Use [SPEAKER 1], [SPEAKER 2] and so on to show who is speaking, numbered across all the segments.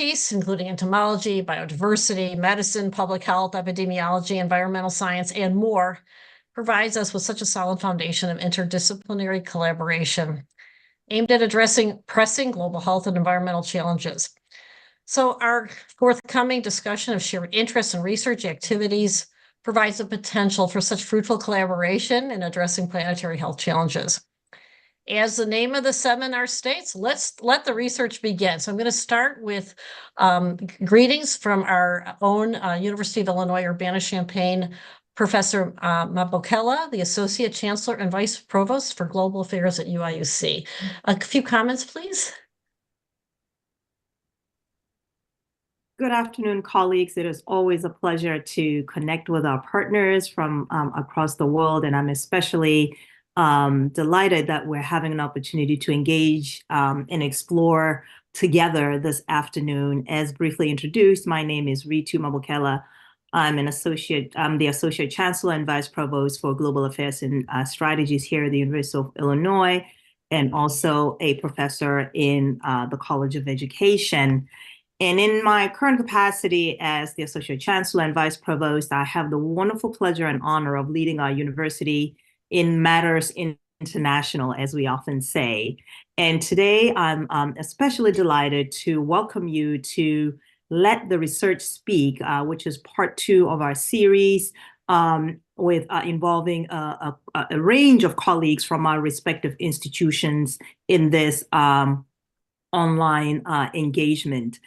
[SPEAKER 1] expertise, including entomology, biodiversity, medicine, public health, epidemiology, environmental science, and more, provides us with such a solid foundation of interdisciplinary collaboration aimed at addressing pressing global health and environmental challenges. So our forthcoming discussion of shared interests and research activities provides the potential for such fruitful collaboration in addressing planetary health challenges. As the name of the seminar states, let's let the research begin. So I'm going to start with greetings from our own University of Illinois Urbana-Champaign Professor Mabokela, the Associate Chancellor and Vice Provost for Global Affairs at UIUC. A few comments, please.
[SPEAKER 2] Good afternoon, colleagues. It is always a pleasure to connect with our partners from across the world, and I'm especially delighted that we're having an opportunity to engage and explore together this afternoon. As briefly introduced, my name is Ritu Mabokela. I'm the Associate Chancellor and Vice Provost for Global Affairs and Strategies here at the University of Illinois, and also a professor in the College of Education. And in my current capacity as the Associate Chancellor and Vice Provost, I have the wonderful pleasure and honor of leading our university in matters international, as we often say. And today, I'm especially delighted to welcome you to Let the Research Speak, which is part 2 of our series with involving a range of colleagues from our respective institutions in this online engagement.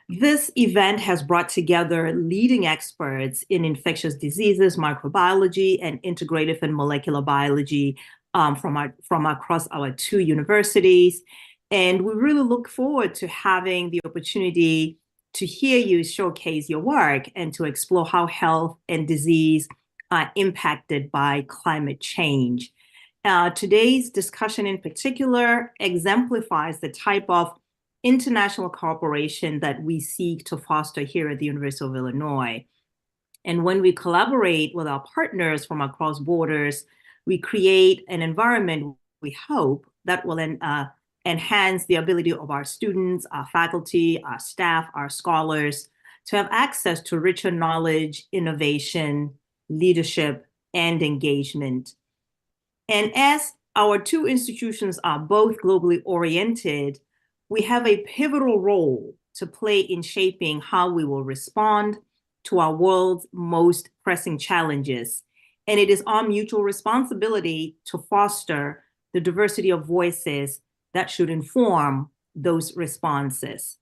[SPEAKER 2] This event has brought together leading experts in infectious diseases, microbiology, and integrative and molecular biology from across our 2 universities. And we really look forward to having the opportunity to hear you showcase your work and to explore how health and disease are impacted by climate change. Today's discussion in particular exemplifies the type of international cooperation that we seek to foster here at the University of Illinois. And when we collaborate with our partners from across borders, we create an environment, we hope, that will enhance the ability of our students, our faculty, our staff, our scholars to have access to richer knowledge, innovation, leadership, and engagement. And as our 2 institutions are both globally oriented, we have a pivotal role to play in shaping how we will respond to our world's most pressing challenges. And it is our mutual responsibility to foster the diversity of voices that should inform those responses.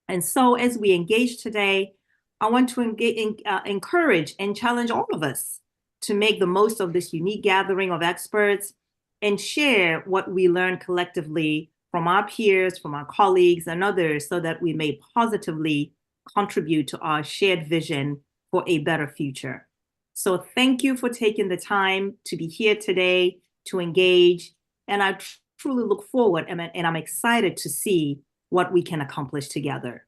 [SPEAKER 2] And so as we engage today, I want to encourage and challenge all of us to make the most of this unique gathering of experts and share what we learn collectively from our peers, from our colleagues and others, so that we may positively contribute to our shared vision for a better future. So thank you for taking the time to be here today, to engage, and I truly look forward and I'm excited to see what we can accomplish together.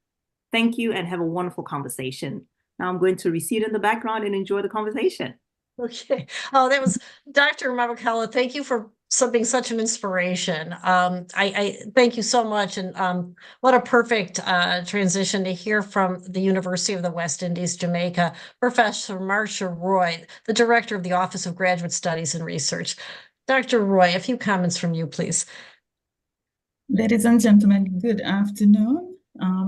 [SPEAKER 2] Thank you and have a wonderful conversation. Now I'm going to recede in the background and enjoy the conversation.
[SPEAKER 1] Okay. Oh, that was Dr. Mabokela. Thank you for being such an inspiration. I thank you so much. And what a perfect transition to hear from the University of the West Indies, Jamaica, Professor Marcia Roy, the Director of the Office of Graduate Studies and Research. Dr. Roy, a few comments from you, please.
[SPEAKER 3] Ladies and gentlemen, good afternoon.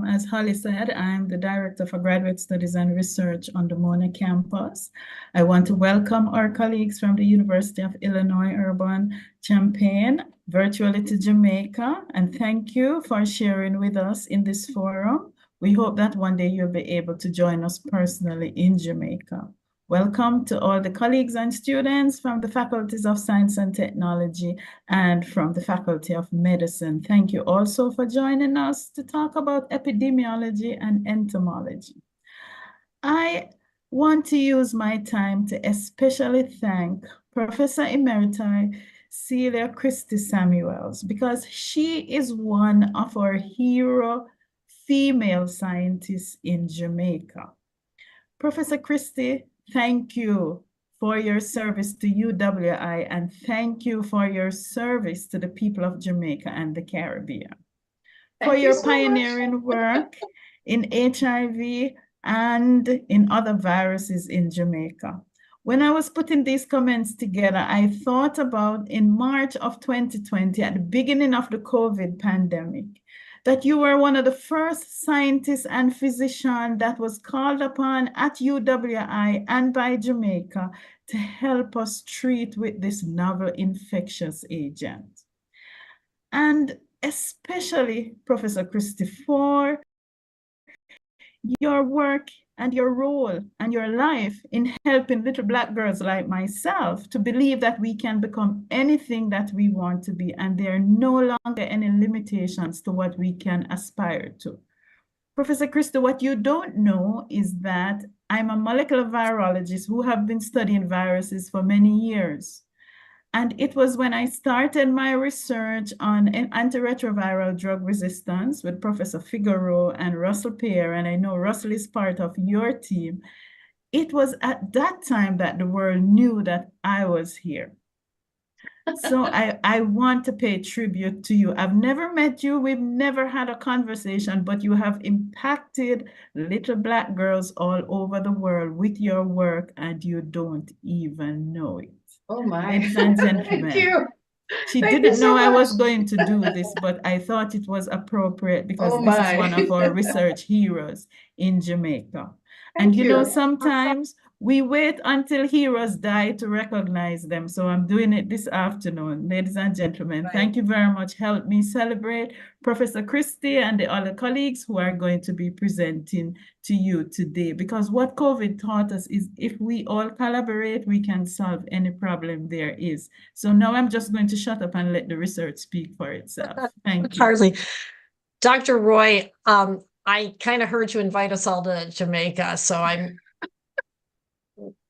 [SPEAKER 3] As Holly said, I'm the Director for Graduate Studies and Research on the Mona campus. I want to welcome our colleagues from the University of Illinois Urbana-Champaign virtually to Jamaica, and thank you for sharing with us in this forum. We hope that one day you'll be able to join us personally in Jamaica. Welcome to all the colleagues and students from the Faculties of Science and Technology and from the Faculty of Medicine. Thank you also for joining us to talk about epidemiology and entomology. I want to use my time to especially thank Professor Emerita Celia Christie Samuels, because she is one of our hero female scientists in Jamaica. Professor Christie, thank you for your service to UWI, and thank you for your service to the people of Jamaica and the Caribbean. For your pioneering work in HIV, and in other viruses in Jamaica. When I was putting these comments together, I thought about in March of 2020, at the beginning of the COVID pandemic, that you were one of the first scientists and physicians that was called upon at UWI and by Jamaica to help us treat with this novel infectious agent. And especially Professor Christy, for your work and your role and your life in helping little Black girls like myself to believe that we can become anything that we want to be, and there are no longer any limitations to what we can aspire to. Professor Christo, what you don't know is that I'm a molecular virologist who have been studying viruses for many years. And it was when I started my research on antiretroviral drug resistance with Professor Figueroa and Russell Pear, and I know Russell is part of your team. It was at that time that the world knew that I was here. So I want to pay tribute to you. I've never met you. We've never had a conversation, but you have impacted little Black girls all over the world with your work, and you don't even know it.
[SPEAKER 4] Oh my.
[SPEAKER 3] Ladies and gentlemen.
[SPEAKER 4] Thank you.
[SPEAKER 3] She
[SPEAKER 4] Thank you
[SPEAKER 3] didn't
[SPEAKER 4] so
[SPEAKER 3] know I was
[SPEAKER 4] much.
[SPEAKER 3] going to do this, but I thought it was appropriate because
[SPEAKER 4] Oh
[SPEAKER 3] this is
[SPEAKER 4] my.
[SPEAKER 3] one of our research heroes in Jamaica.
[SPEAKER 4] Thank
[SPEAKER 3] And you know,
[SPEAKER 4] you.
[SPEAKER 3] sometimes we wait until heroes die to recognize them. So I'm doing it this afternoon. Ladies and gentlemen,
[SPEAKER 4] Right.
[SPEAKER 3] thank you very much. Help me celebrate Professor Christie and the other colleagues who are going to be presenting to you today. Because what COVID taught us is if we all collaborate, we can solve any problem there is. So now I'm just going to shut up and let the research speak for itself. Thank you.
[SPEAKER 1] Hardly. Dr. Roy, I kind of heard you invite us all to Jamaica, so I'm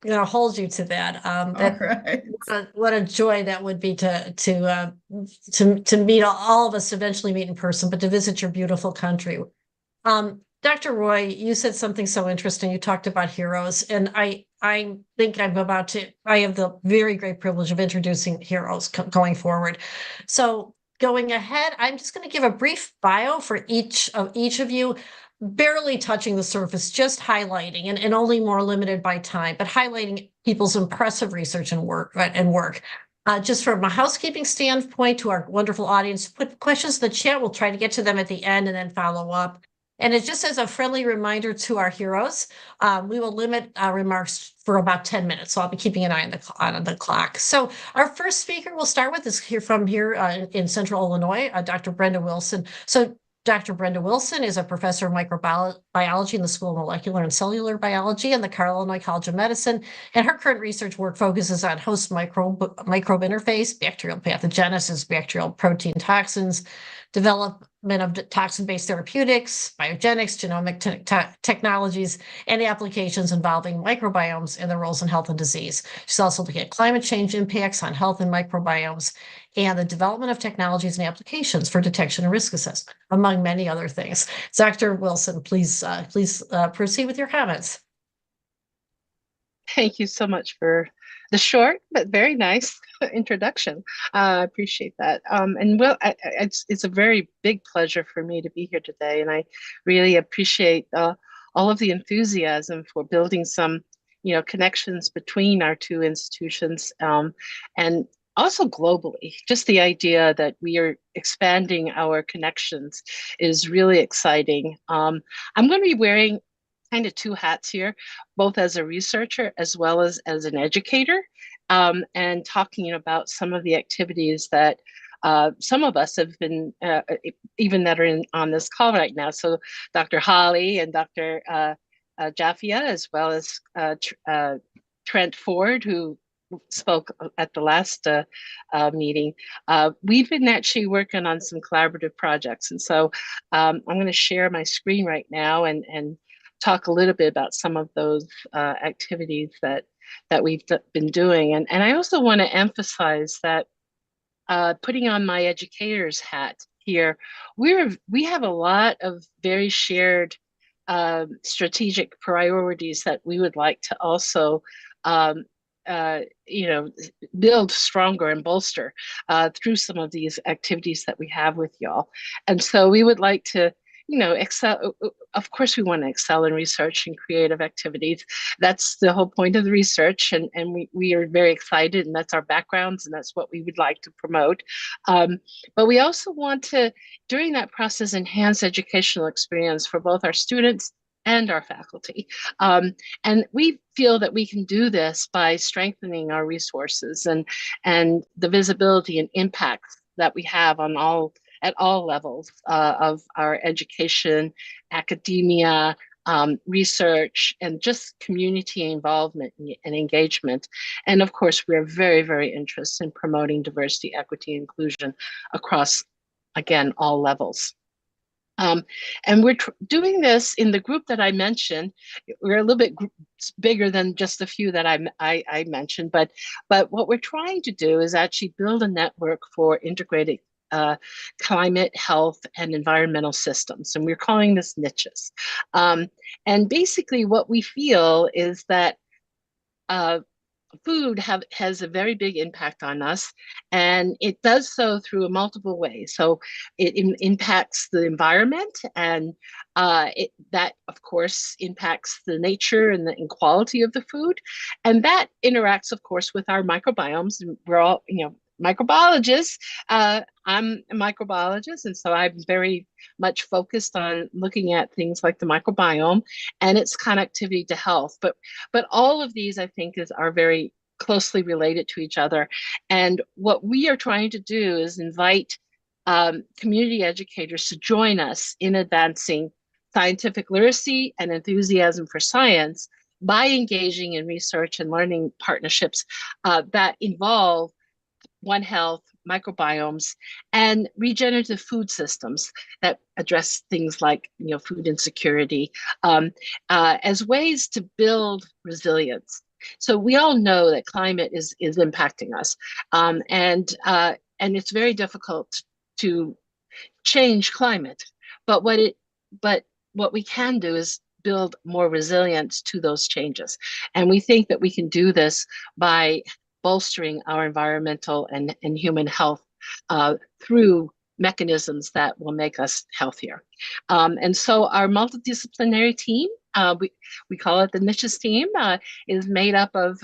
[SPEAKER 1] going to hold you to that.
[SPEAKER 3] All right.
[SPEAKER 1] What a joy that would be to meet all of us, eventually meet in person, but to visit your beautiful country. Dr. Roy, you said something so interesting. You talked about heroes, and I think I have the very great privilege of introducing heroes going forward. So going ahead, I'm just going to give a brief bio for each of you, barely touching the surface, just highlighting, and only more limited by time, but highlighting people's impressive research and work. Just from a housekeeping standpoint, to our wonderful audience, put questions in the chat. We'll try to get to them at the end and then follow up. And it just as a friendly reminder to our heroes, we will limit remarks for about 10 minutes. So I'll be keeping an eye on the clock. So our first speaker we'll start with is from here in Central Illinois, Dr. Brenda Wilson. So Dr. Brenda Wilson is a professor of microbiology in the School of Molecular and Cellular Biology and the Carroll Illinois College of Medicine. And her current research work focuses on host microbe interface, bacterial pathogenesis, bacterial protein toxins, development of toxin-based therapeutics, biogenics, genomic technologies, and applications involving microbiomes and their roles in health and disease. She's also looking at climate change impacts on health and microbiomes and the development of technologies and applications for detection and risk assessment, among many other things. Dr. Wilson, please proceed with your comments.
[SPEAKER 5] Thank you so much for the short but very nice introduction. I appreciate that. And well, it's a very big pleasure for me to be here today, and I really appreciate all of the enthusiasm for building some, connections between our two institutions, and also globally. Just the idea that we are expanding our connections is really exciting. I'm going to be wearing kind of two hats here, both as a researcher as well as an educator, and talking about some of the activities that some of us have been, even that are on this call right now. So Dr. Holly and Dr. Jaffia, as well as Trent Ford, who spoke at the last meeting. We've been actually working on some collaborative projects. And so I'm going to share my screen right now and talk a little bit about some of those activities that we've been doing. And I also want to emphasize that putting on my educator's hat here, we have a lot of very shared strategic priorities that we would like to also build stronger and bolster through some of these activities that we have with y'all. And so we would like to excel. Of course, we want to excel in research and creative activities. That's the whole point of the research, and we are very excited, and that's our backgrounds, and that's what we would like to promote. But we also want to, during that process, enhance educational experience for both our students and our faculty. And we feel that we can do this by strengthening our resources and the visibility and impacts that we have at all levels of our education, academia, research, and just community involvement and engagement. And of course, we're very, very interested in promoting diversity, equity, and inclusion across, again, all levels. And we're doing this in the group that I mentioned. We're a little bit bigger than just a few that I mentioned, but what we're trying to do is actually build a network for integrated climate, health, and environmental systems. And we're calling this niches. And basically what we feel is that food has a very big impact on us, and it does so through multiple ways. So it impacts the environment, and that of course impacts the nature and the quality of the food, and that interacts of course with our microbiomes. And we're all microbiologists. I'm a microbiologist, and so I'm very much focused on looking at things like the microbiome and its connectivity to health. But all of these, I think, are very closely related to each other. And what we are trying to do is invite community educators to join us in advancing scientific literacy and enthusiasm for science by engaging in research and learning partnerships that involve One Health, microbiomes, and regenerative food systems that address things like food insecurity as ways to build resilience. So we all know that climate is impacting us, and it's very difficult to change climate. But what we can do is build more resilience to those changes, and we think that we can do this by bolstering our environmental and human health through mechanisms that will make us healthier. And so our multidisciplinary team, we call it the niches team, is made up of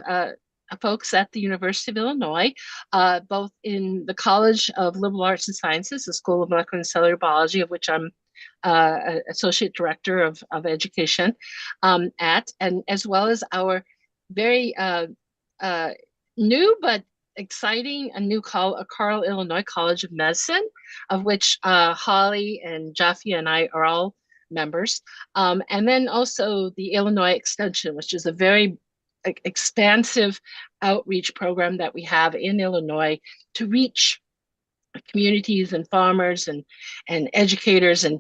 [SPEAKER 5] folks at the University of Illinois, both in the College of Liberal Arts and Sciences, the School of Molecular and Cellular Biology, of which I'm Associate Director of Education at, and as well as our very new but exciting Carle, Illinois College of Medicine, of which Holly and Jaffe and I are all members. And then also the Illinois Extension, which is a very expansive outreach program that we have in Illinois to reach communities and farmers and educators and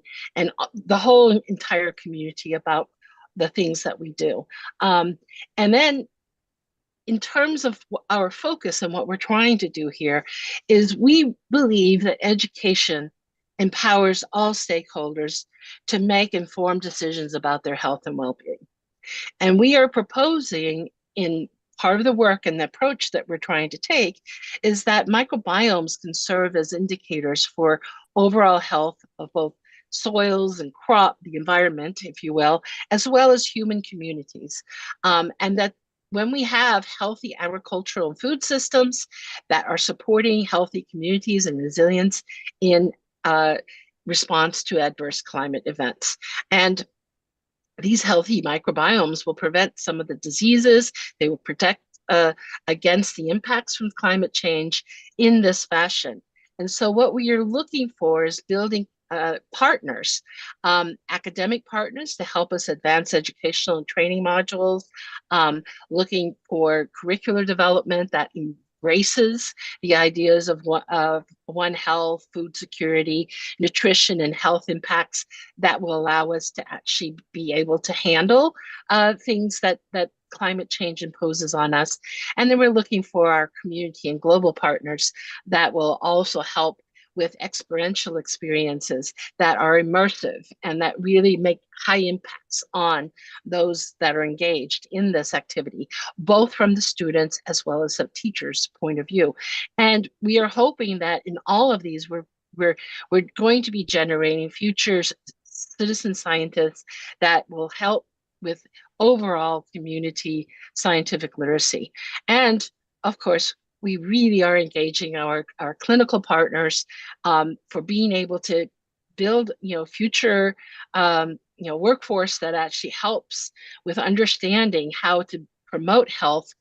[SPEAKER 5] the whole entire community about the things that we do. And then in terms of our focus and what we're trying to do here is we believe that education empowers all stakeholders to make informed decisions about their health and well-being. And we are proposing, in part of the work and the approach that we're trying to take, is that microbiomes can serve as indicators for overall health of both soils and the environment, if you will, as well as human communities. And that when we have healthy agricultural and food systems that are supporting healthy communities and resilience in response to adverse climate events. And these healthy microbiomes will prevent some of the diseases. They will protect against the impacts from climate change in this fashion. And so what we are looking for is building partners, academic partners to help us advance educational and training modules, looking for curricular development that embraces the ideas of One Health, food security, nutrition, and health impacts that will allow us to actually be able to handle things that climate change imposes on us. And then we're looking for our community and global partners that will also help with experiential experiences that are immersive and that really make high impacts on those that are engaged in this activity, both from the students as well as the teachers' point of view. And we are hoping that in all of these, we're going to be generating future citizen scientists that will help with overall community scientific literacy. And of course, we really are engaging our clinical partners for being able to build, future, workforce that actually helps with understanding how to promote health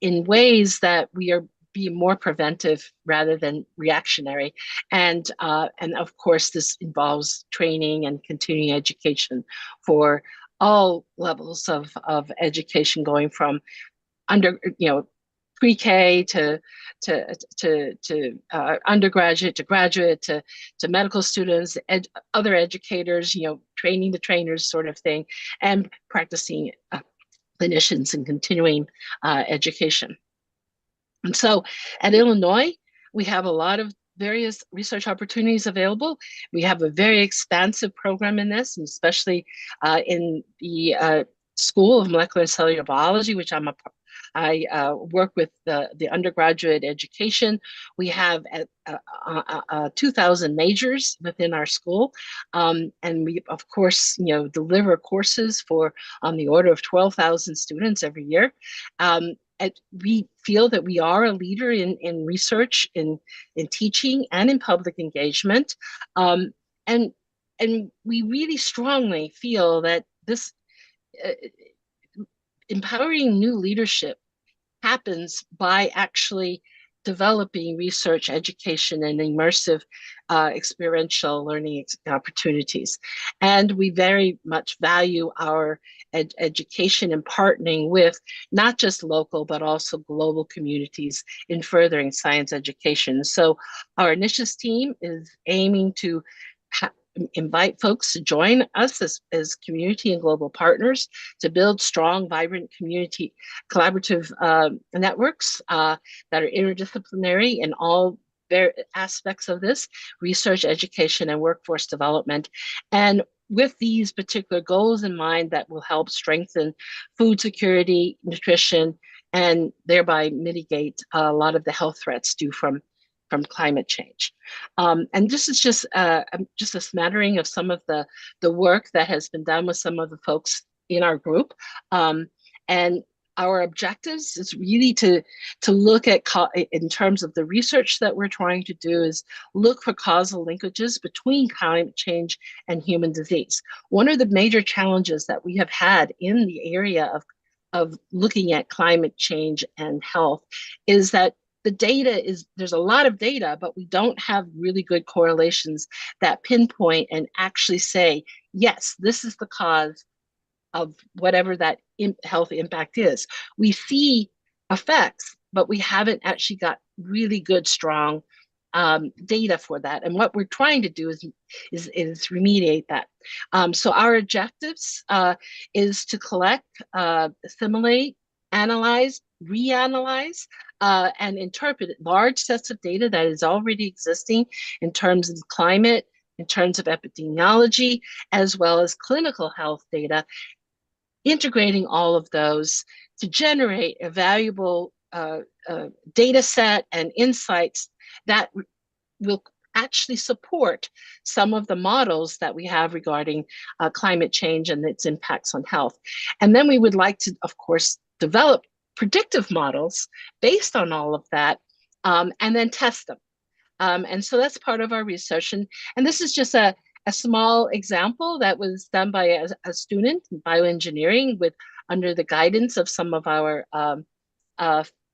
[SPEAKER 5] in ways that we are being more preventive rather than reactionary. And of course, this involves training and continuing education for all levels of education, going from pre-K to undergraduate to graduate to medical students, other educators, training the trainers, sort of thing, and practicing clinicians and continuing education. And so at Illinois, we have a lot of various research opportunities available. We have a very expansive program in this, and especially in the School of Molecular and Cellular Biology, which I work with the undergraduate education. We have 2,000 majors within our school, and we, of course, deliver courses for on the order of 12,000 students every year. We feel that we are a leader in research, in teaching, and in public engagement, and we really strongly feel that this empowering new leadership happens by actually developing research, education, and immersive experiential learning opportunities. And we very much value our education and partnering with not just local, but also global communities in furthering science education. So our initiatives team is aiming to invite folks to join us as community and global partners to build strong, vibrant community collaborative networks that are interdisciplinary in all aspects of this: research, education, and workforce development. And with these particular goals in mind, that will help strengthen food security, nutrition, and thereby mitigate a lot of the health threats due from climate change. And this is just a smattering of some of the work that has been done with some of the folks in our group. And our objectives is really to look at, in terms of the research that we're trying to do, is look for causal linkages between climate change and human disease. One of the major challenges that we have had in the area of looking at climate change and health is that the data there's a lot of data, but we don't have really good correlations that pinpoint and actually say, yes, this is the cause of whatever that health impact is. We see effects, but we haven't actually got really good, strong data for that. And what we're trying to do is remediate that. So our objectives is to collect, assimilate, analyze, reanalyze, and interpret large sets of data that is already existing in terms of climate, in terms of epidemiology, as well as clinical health data, integrating all of those to generate a valuable data set and insights that will actually support some of the models that we have regarding climate change and its impacts on health. And then we would like to, of course, develop predictive models based on all of that, and then test them. And so that's part of our research. And this is just a small example that was done by a student in bioengineering under the guidance of some of our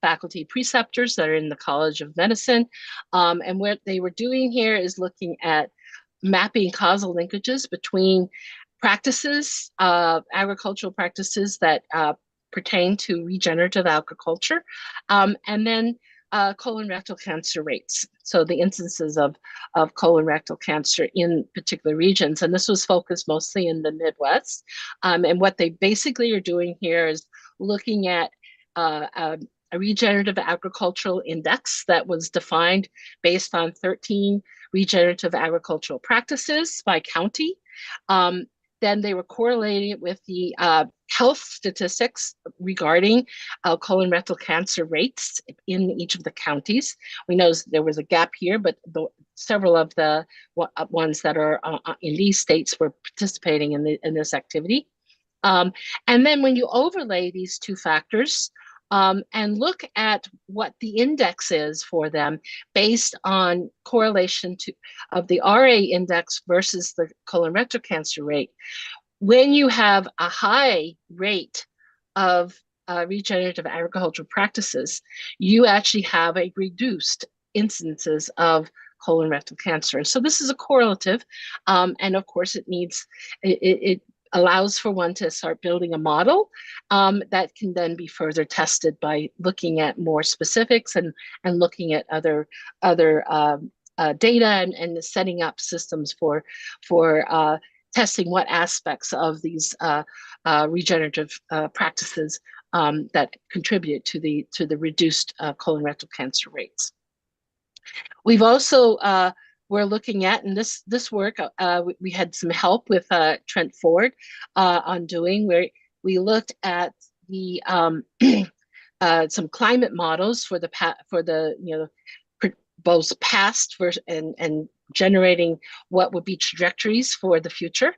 [SPEAKER 5] faculty preceptors that are in the College of Medicine. And what they were doing here is looking at mapping causal linkages between practices, agricultural practices that pertain to regenerative agriculture, and then colon rectal cancer rates. So the instances of colon rectal cancer in particular regions. And this was focused mostly in the Midwest. And what they basically are doing here is looking at a regenerative agricultural index that was defined based on 13 regenerative agricultural practices by county. then they were correlating it with the health statistics regarding colorectal cancer rates in each of the counties. We know there was a gap here, but several of the ones that are in these states were participating in this activity. And then when you overlay these two factors and look at what the index is for them based on correlation of the RA index versus the colorectal cancer rate, when you have a high rate of regenerative agricultural practices, you actually have a reduced incidences of colorectal cancer. So this is a correlative, and of course it allows for one to start building a model that can then be further tested by looking at more specifics and looking at other data and setting up systems for testing what aspects of these regenerative practices that contribute to the reduced colorectal cancer rates. We've also we're looking at, and this work, we had some help with Trent Ford on doing, where we looked at the some climate models for the both past and generating what would be trajectories for the future,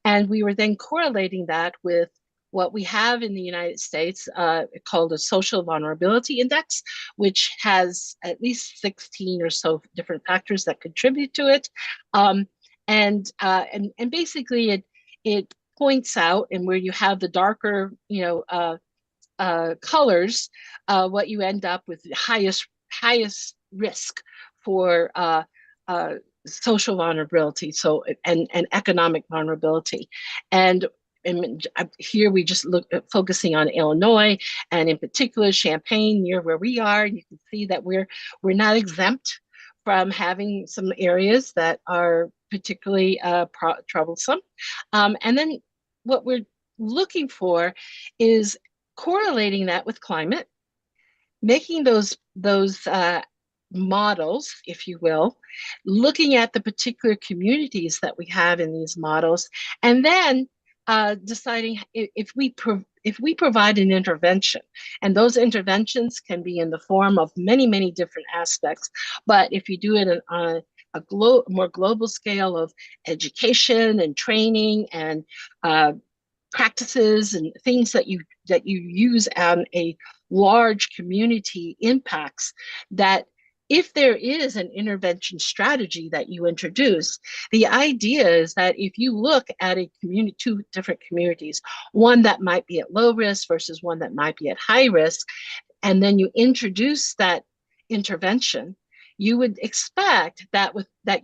[SPEAKER 5] and we were then correlating that with what we have in the United States called a social vulnerability index, which has at least 16 or so different factors that contribute to it. And basically it points out, and where you have the darker, colors, what you end up with the highest risk for social vulnerability, and economic vulnerability. And here we just look at focusing on Illinois, and in particular Champaign, near where we are. You can see that we're not exempt from having some areas that are particularly troublesome. And then what we're looking for is correlating that with climate, making those models, if you will, looking at the particular communities that we have in these models, and then deciding if we provide an intervention, and those interventions can be in the form of many different aspects. But if you do it on a more global scale of education and training and practices and things that you use on a large community impacts, that if there is an intervention strategy that you introduce, the idea is that if you look at a community, two different communities, one that might be at low risk versus one that might be at high risk, and then you introduce that intervention, you would expect that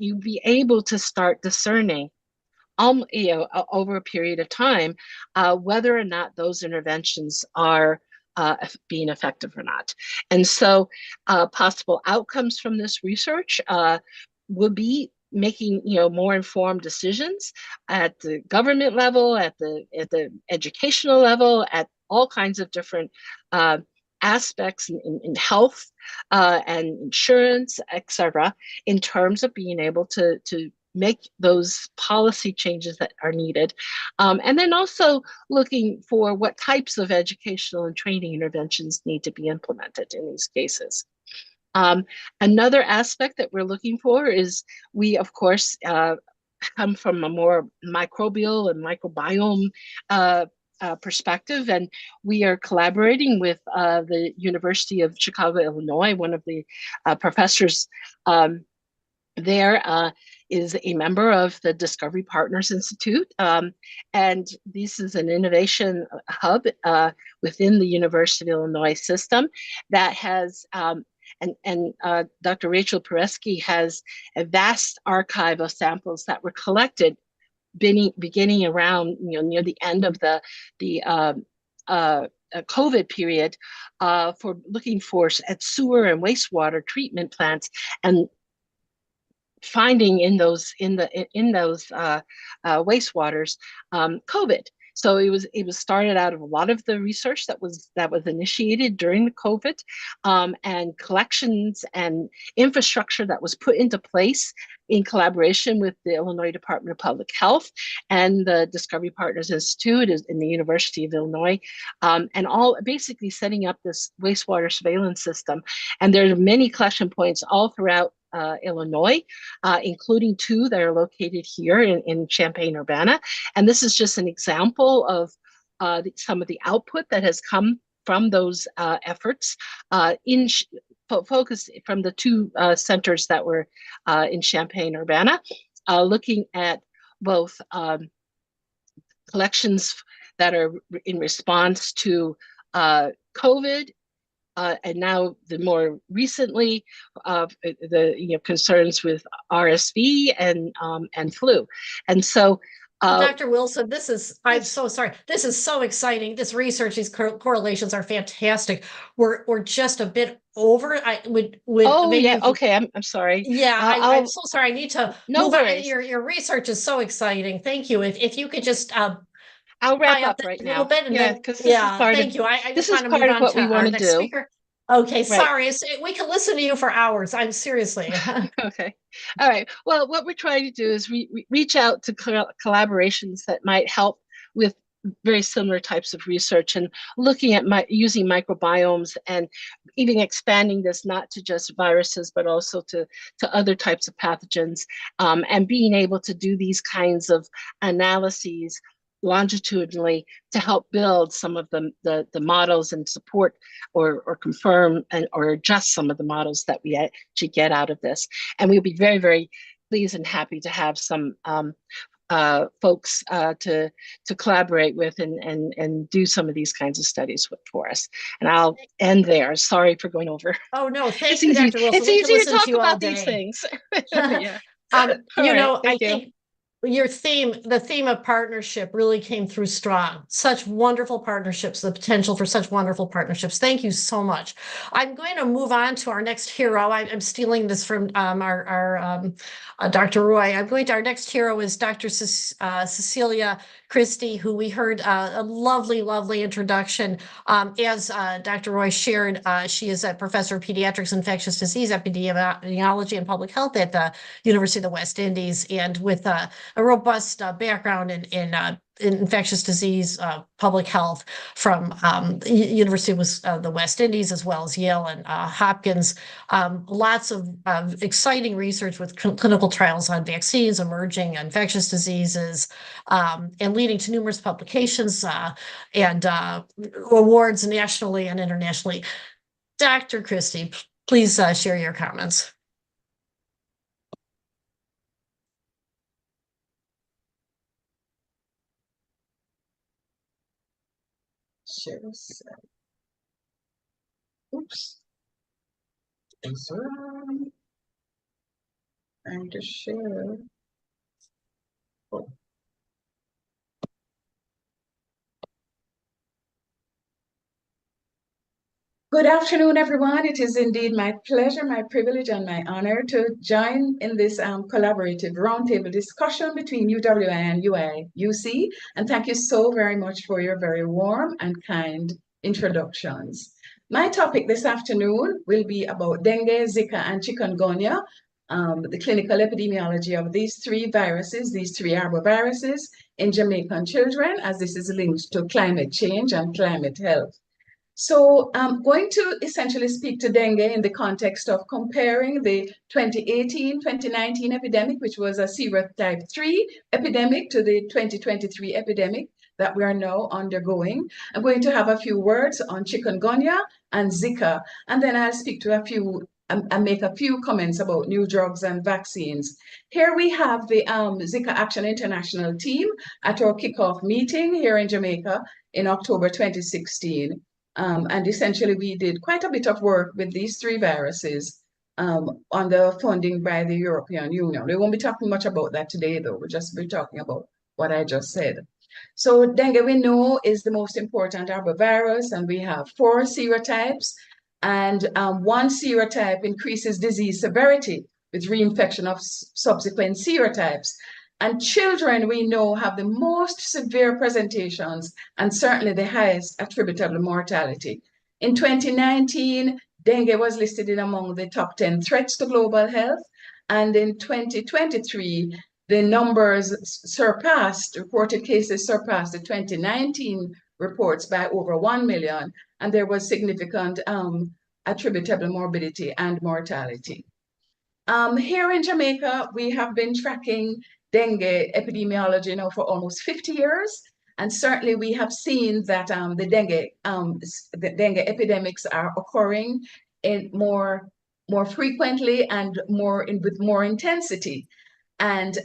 [SPEAKER 5] you'd be able to start discerning over a period of time, whether or not those interventions are being effective or not. And so possible outcomes from this research would be making more informed decisions at the government level, at the educational level, at all kinds of different aspects in health and insurance, et cetera, in terms of being able to make those policy changes that are needed. And then also looking for what types of educational and training interventions need to be implemented in these cases. Another aspect that we're looking for is, we, of course, come from a more microbial and microbiome perspective, and we are collaborating with the University of Chicago, Illinois. One of the professors there is a member of the Discovery Partners Institute, and this is an innovation hub within the University of Illinois system that has, and Dr. Rachel Peresky has a vast archive of samples that were collected beginning around near the end of the COVID period, for looking for at sewer and wastewater treatment plants, and finding in those wastewaters COVID. So it was started out of a lot of the research that was initiated during the COVID, and collections and infrastructure that was put into place in collaboration with the Illinois Department of Public Health and the Discovery Partners Institute in the University of Illinois, and all basically setting up this wastewater surveillance system. And there are many collection points all throughout Illinois, including 2 that are located here in Champaign-Urbana. And this is just an example of some of the output that has come from those efforts focused from the 2 centers that were in Champaign-Urbana, looking at both collections that are in response to COVID, and now the more recently the concerns with RSV and flu. And so
[SPEAKER 1] Dr. Wilson, I'm so sorry. This is so exciting. This research, these correlations are fantastic. We're just a bit over. I would
[SPEAKER 5] oh
[SPEAKER 1] maybe
[SPEAKER 5] yeah, okay, I'm sorry.
[SPEAKER 1] Yeah, I'm so sorry. I need to
[SPEAKER 5] no
[SPEAKER 1] move on.
[SPEAKER 5] worries.
[SPEAKER 1] Your research is so exciting. Thank you. If you could just
[SPEAKER 5] I'll wrap
[SPEAKER 1] tie
[SPEAKER 5] up right
[SPEAKER 1] a little
[SPEAKER 5] now.
[SPEAKER 1] bit and
[SPEAKER 5] Yeah,
[SPEAKER 1] then
[SPEAKER 5] because this is part
[SPEAKER 1] thank
[SPEAKER 5] of
[SPEAKER 1] you. I
[SPEAKER 5] this
[SPEAKER 1] just
[SPEAKER 5] is
[SPEAKER 1] want to move
[SPEAKER 5] part of
[SPEAKER 1] on
[SPEAKER 5] what
[SPEAKER 1] to
[SPEAKER 5] we
[SPEAKER 1] our
[SPEAKER 5] want to
[SPEAKER 1] next
[SPEAKER 5] do.
[SPEAKER 1] speaker. Okay,
[SPEAKER 5] Right.
[SPEAKER 1] sorry. We can listen to you for hours. I'm seriously.
[SPEAKER 5] Okay. All right. Well, what we're trying to do is reach out to collaborations that might help with very similar types of research and looking at using microbiomes and even expanding this not to just viruses, but also to other types of pathogens, and being able to do these kinds of analyses longitudinally to help build some of the models and support or confirm or adjust some of the models that we actually get out of this. And we'll be very, very pleased and happy to have some folks to collaborate with and do some of these kinds of studies for us. And I'll end there. Sorry for going over.
[SPEAKER 1] Oh no, thank
[SPEAKER 5] It's
[SPEAKER 1] you,
[SPEAKER 5] easy.
[SPEAKER 1] Dr. Wilson.
[SPEAKER 5] It's
[SPEAKER 1] We can
[SPEAKER 5] easy to
[SPEAKER 1] listen
[SPEAKER 5] talk
[SPEAKER 1] you all
[SPEAKER 5] about these
[SPEAKER 1] day.
[SPEAKER 5] things. Yeah.
[SPEAKER 1] You
[SPEAKER 5] right,
[SPEAKER 1] know, I
[SPEAKER 5] thank you.
[SPEAKER 1] think the theme of partnership really came through strong. Such wonderful partnerships, the potential for such wonderful partnerships. Thank you so much. I'm going to move on to our next hero. I'm stealing this from our Dr. Roy. Our next hero is Dr. Cecilia Christie, who we heard a lovely, lovely introduction. As Dr. Roy shared, she is a professor of pediatrics, infectious disease, epidemiology, and public health at the University of the West Indies, and with a robust background in infectious disease, public health from University of the West Indies, as well as Yale and Hopkins. Lots of exciting research with clinical trials on vaccines, emerging infectious diseases, and leading to numerous publications and awards nationally and internationally. Dr. Christie, please share your comments.
[SPEAKER 3] Share. Oops. And to share. Oh. Good afternoon, everyone. It is indeed my pleasure, my privilege, and my honor to join in this collaborative roundtable discussion between UWI and UIUC. And thank you so very much for your very warm and kind introductions. My topic this afternoon will be about dengue, Zika, and chikungunya, the clinical epidemiology of these 3 viruses, these 3 arboviruses in Jamaican children, as this is linked to climate change and climate health. So I'm going to essentially speak to dengue in the context of comparing the 2018-2019 epidemic, which was a serotype 3 epidemic, to the 2023 epidemic that we are now undergoing. I'm going to have a few words on chikungunya and Zika, and then I'll speak to a few and make a few comments about new drugs and vaccines. Here we have the Zika Action International team at our kickoff meeting here in Jamaica in October 2016. And essentially, we did quite a bit of work with these 3 viruses under funding by the European Union. We won't be talking much about that today, though. We'll just be talking about what I just said. So dengue, we know, is the most important arbovirus, and we have 4 serotypes. And 1 serotype increases disease severity with reinfection of subsequent serotypes.
[SPEAKER 4] And children, we know, have the most severe presentations and certainly the highest attributable mortality. In 2019, dengue was listed in among the top 10 threats to global health. And in 2023, the numbers reported cases surpassed the 2019 reports by over 1 million, and there was significant attributable morbidity and mortality. Here in Jamaica, we have been tracking dengue epidemiology now for almost 50 years. And certainly we have seen that the dengue epidemics are occurring in more frequently and with more intensity. And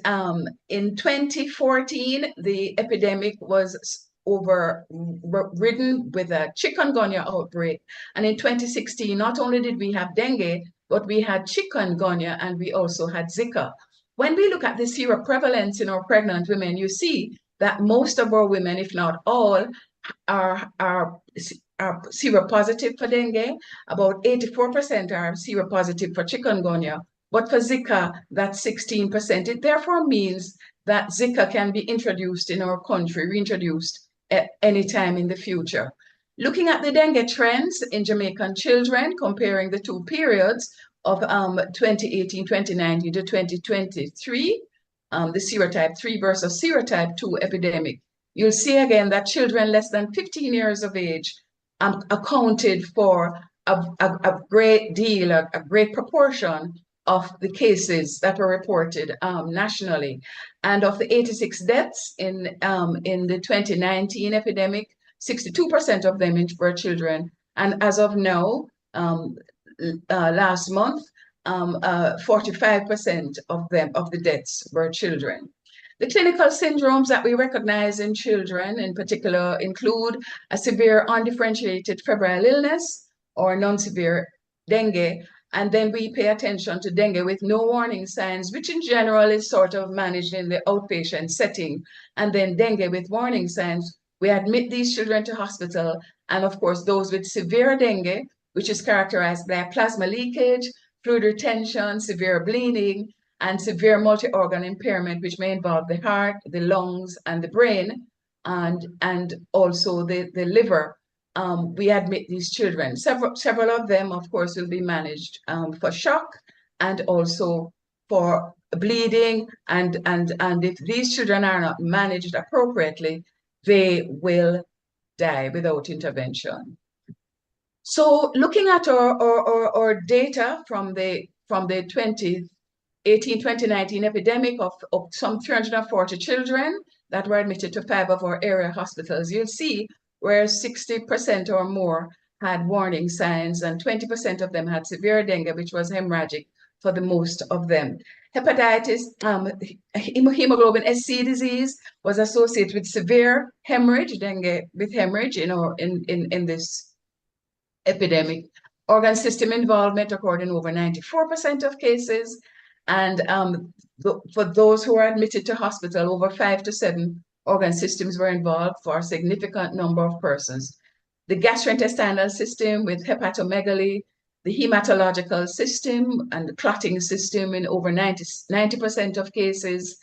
[SPEAKER 4] in 2014, the epidemic was overridden with a chikungunya outbreak. And in 2016, not only did we have dengue, but we had chikungunya and we also had Zika. When we look at the seroprevalence in our pregnant women, you see that most of our women, if not all, are seropositive for dengue. About 84% are seropositive for chikungunya. But for Zika, that's 16%. It therefore means that Zika can be introduced in our country, reintroduced at any time in the future. Looking at the dengue trends in Jamaican children, comparing the two periods of 2018, 2019 to 2023, the serotype 3 versus serotype 2 epidemic, you'll see again that children less than 15 years of age accounted for a great deal, a great proportion of the cases that were reported nationally. And of the 86 deaths in the 2019 epidemic, 62% of them were children. And as of now, last month, 45% of the deaths were children. The clinical syndromes that we recognize in children in particular include a severe undifferentiated febrile illness or non-severe dengue. And then we pay attention to dengue with no warning signs, which in general is sort of managed in the outpatient setting. And then dengue with warning signs, we admit these children to hospital. And of course, those with severe dengue, which is characterized by plasma leakage, fluid retention, severe bleeding, and severe multi-organ impairment, which may involve the heart, the lungs, and the brain, and also the liver. We admit these children. Several of them, of course, will be managed for shock and also for bleeding. And if these children are not managed appropriately, they will die without intervention. So looking at our data from the 2018-2019 epidemic of some 340 children that were admitted to 5 of our area hospitals, you'll see where 60% or more had warning signs and 20% of them had severe dengue, which was hemorrhagic for the most of them. Hepatitis, hemoglobin SC disease was associated with severe hemorrhage, dengue with hemorrhage in this epidemic. Organ system involvement occurred in over 94% of cases. And for those who are admitted to hospital, over 5 to 7 organ systems were involved for a significant number of persons. The gastrointestinal system with hepatomegaly, the hematological system and the clotting system in over 90% of cases,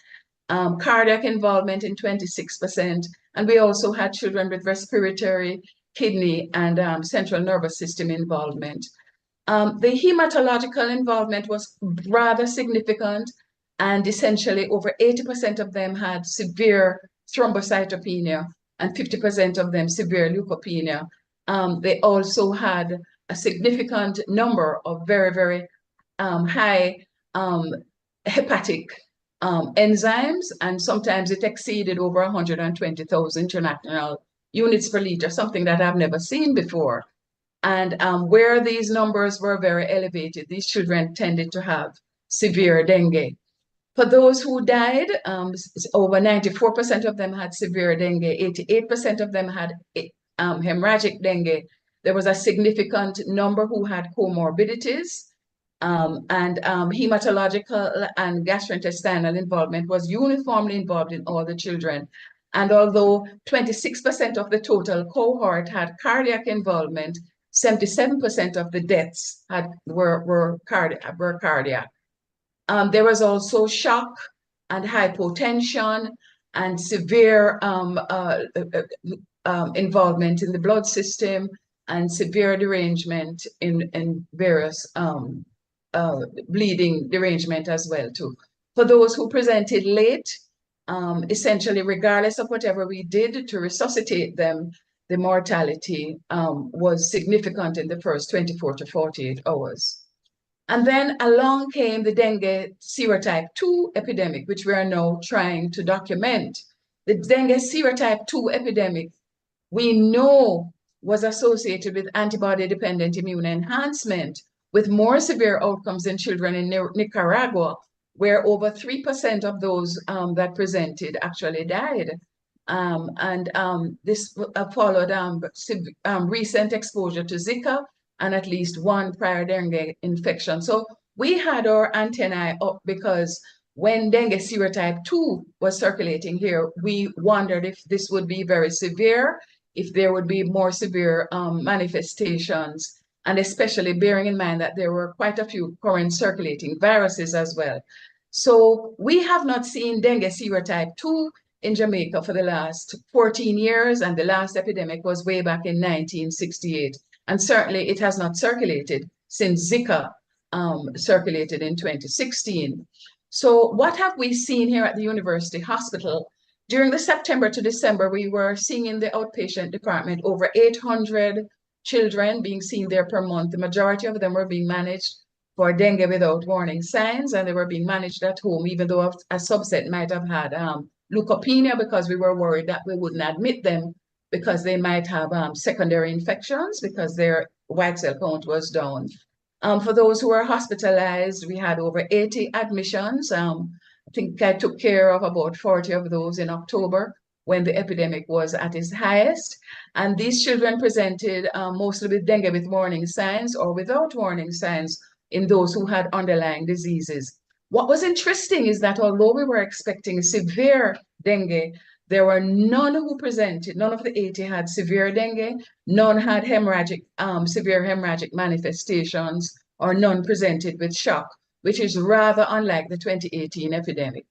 [SPEAKER 4] cardiac involvement in 26%. And we also had children with respiratory, kidney, and central nervous system involvement. The hematological involvement was rather significant, and essentially over 80% of them had severe thrombocytopenia and 50% of them severe leukopenia. They also had a significant number of very, very high hepatic enzymes, and sometimes it exceeded over 120,000 international units per liter, something that I've never seen before. And where these numbers were very elevated, these children tended to have severe dengue. For those who died, over 94% of them had severe dengue, 88% of them had hemorrhagic dengue. There was a significant number who had comorbidities, and hematological and gastrointestinal involvement was uniformly involved in all the children. And although 26% of the total cohort had cardiac involvement, 77% of the deaths were cardiac. There was also shock and hypotension and severe involvement in the blood system and severe derangement in various bleeding derangement as well too. For those who presented late, essentially regardless of whatever we did to resuscitate them, the mortality was significant in the first 24 to 48 hours. And then along came the dengue serotype 2 epidemic, which we are now trying to document. The dengue serotype 2 epidemic, we know, was associated with antibody-dependent immune enhancement, with more severe outcomes in children in Nicaragua, where over 3% of those that presented actually died. This followed recent exposure to Zika and at least one prior dengue infection. So we had our antennae up because when dengue serotype 2 was circulating here, we wondered if this would be very severe, if there would be more severe manifestations, and especially bearing in mind that there were quite a few current circulating viruses as well. So we have not seen dengue serotype 2 in Jamaica for the last 14 years, and the last epidemic was way back in 1968. And certainly it has not circulated since Zika circulated in 2016. So what have we seen here at the University Hospital? During the September to December, we were seeing in the outpatient department over 800 children being seen there per month. The majority of them were being managed for dengue without warning signs, and they were being managed at home, even though a subset might have had leukopenia, because we were worried that we wouldn't admit them because they might have secondary infections because their white cell count was down. For those who were hospitalized, we had over 80 admissions. I think I took care of about 40 of those in October when the epidemic was at its highest. And these children presented mostly with dengue with warning signs or without warning signs in those who had underlying diseases. What was interesting is that although we were expecting severe dengue, there were none who presented, none of the 80 had severe dengue, none had severe hemorrhagic manifestations, or none presented with shock, which is rather unlike the 2018 epidemic.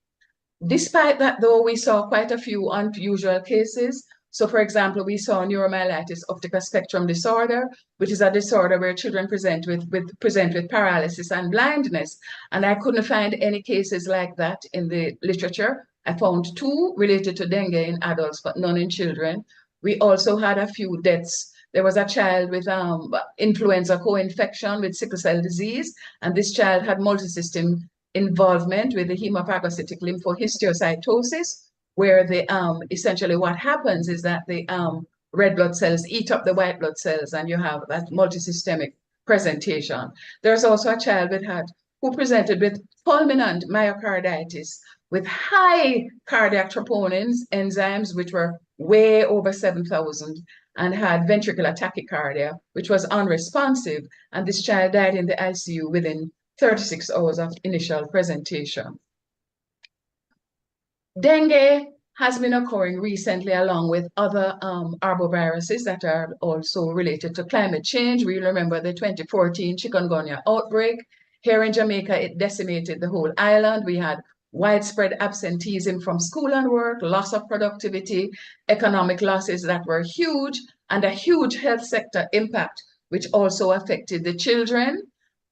[SPEAKER 4] Despite that, though, we saw quite a few unusual cases. So, for example, we saw neuromyelitis optica spectrum disorder, which is a disorder where children present with paralysis and blindness. And I couldn't find any cases like that in the literature. I found 2 related to dengue in adults, but none in children. We also had a few deaths. There was a child with influenza co-infection with sickle cell disease, and this child had multisystem involvement with the hemophagocytic lymphohistiocytosis, where the essentially what happens is that the red blood cells eat up the white blood cells, and you have that multisystemic presentation. There's also a child who presented with fulminant myocarditis with high cardiac troponin enzymes, which were way over 7,000, and had ventricular tachycardia, which was unresponsive. And this child died in the ICU within 36 hours of initial presentation. Dengue has been occurring recently along with other arboviruses that are also related to climate change. We remember the 2014 chikungunya outbreak. Here in Jamaica, it decimated the whole island. We had widespread absenteeism from school and work, loss of productivity, economic losses that were huge, and a huge health sector impact, which also affected the children.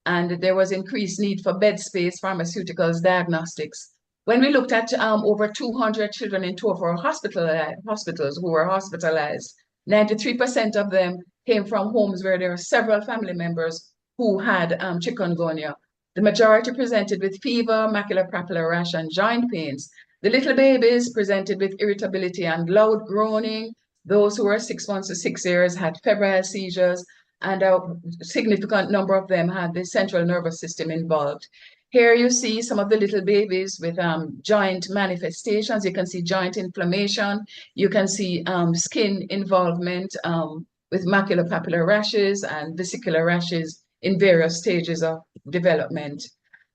[SPEAKER 4] And there was increased need for bed space, pharmaceuticals, diagnostics. When we looked at over 200 children in 2 of our hospitals who were hospitalized, 93% of them came from homes where there were several family members who had chikungunya. The majority presented with fever, maculopapular rash, and joint pains. The little babies presented with irritability and loud groaning. Those who were 6 months to 6 years had febrile seizures, and a significant number of them had the central nervous system involved. Here you see some of the little babies with joint manifestations. You can see joint inflammation. You can see skin involvement with maculopapular rashes and vesicular rashes in various stages of development.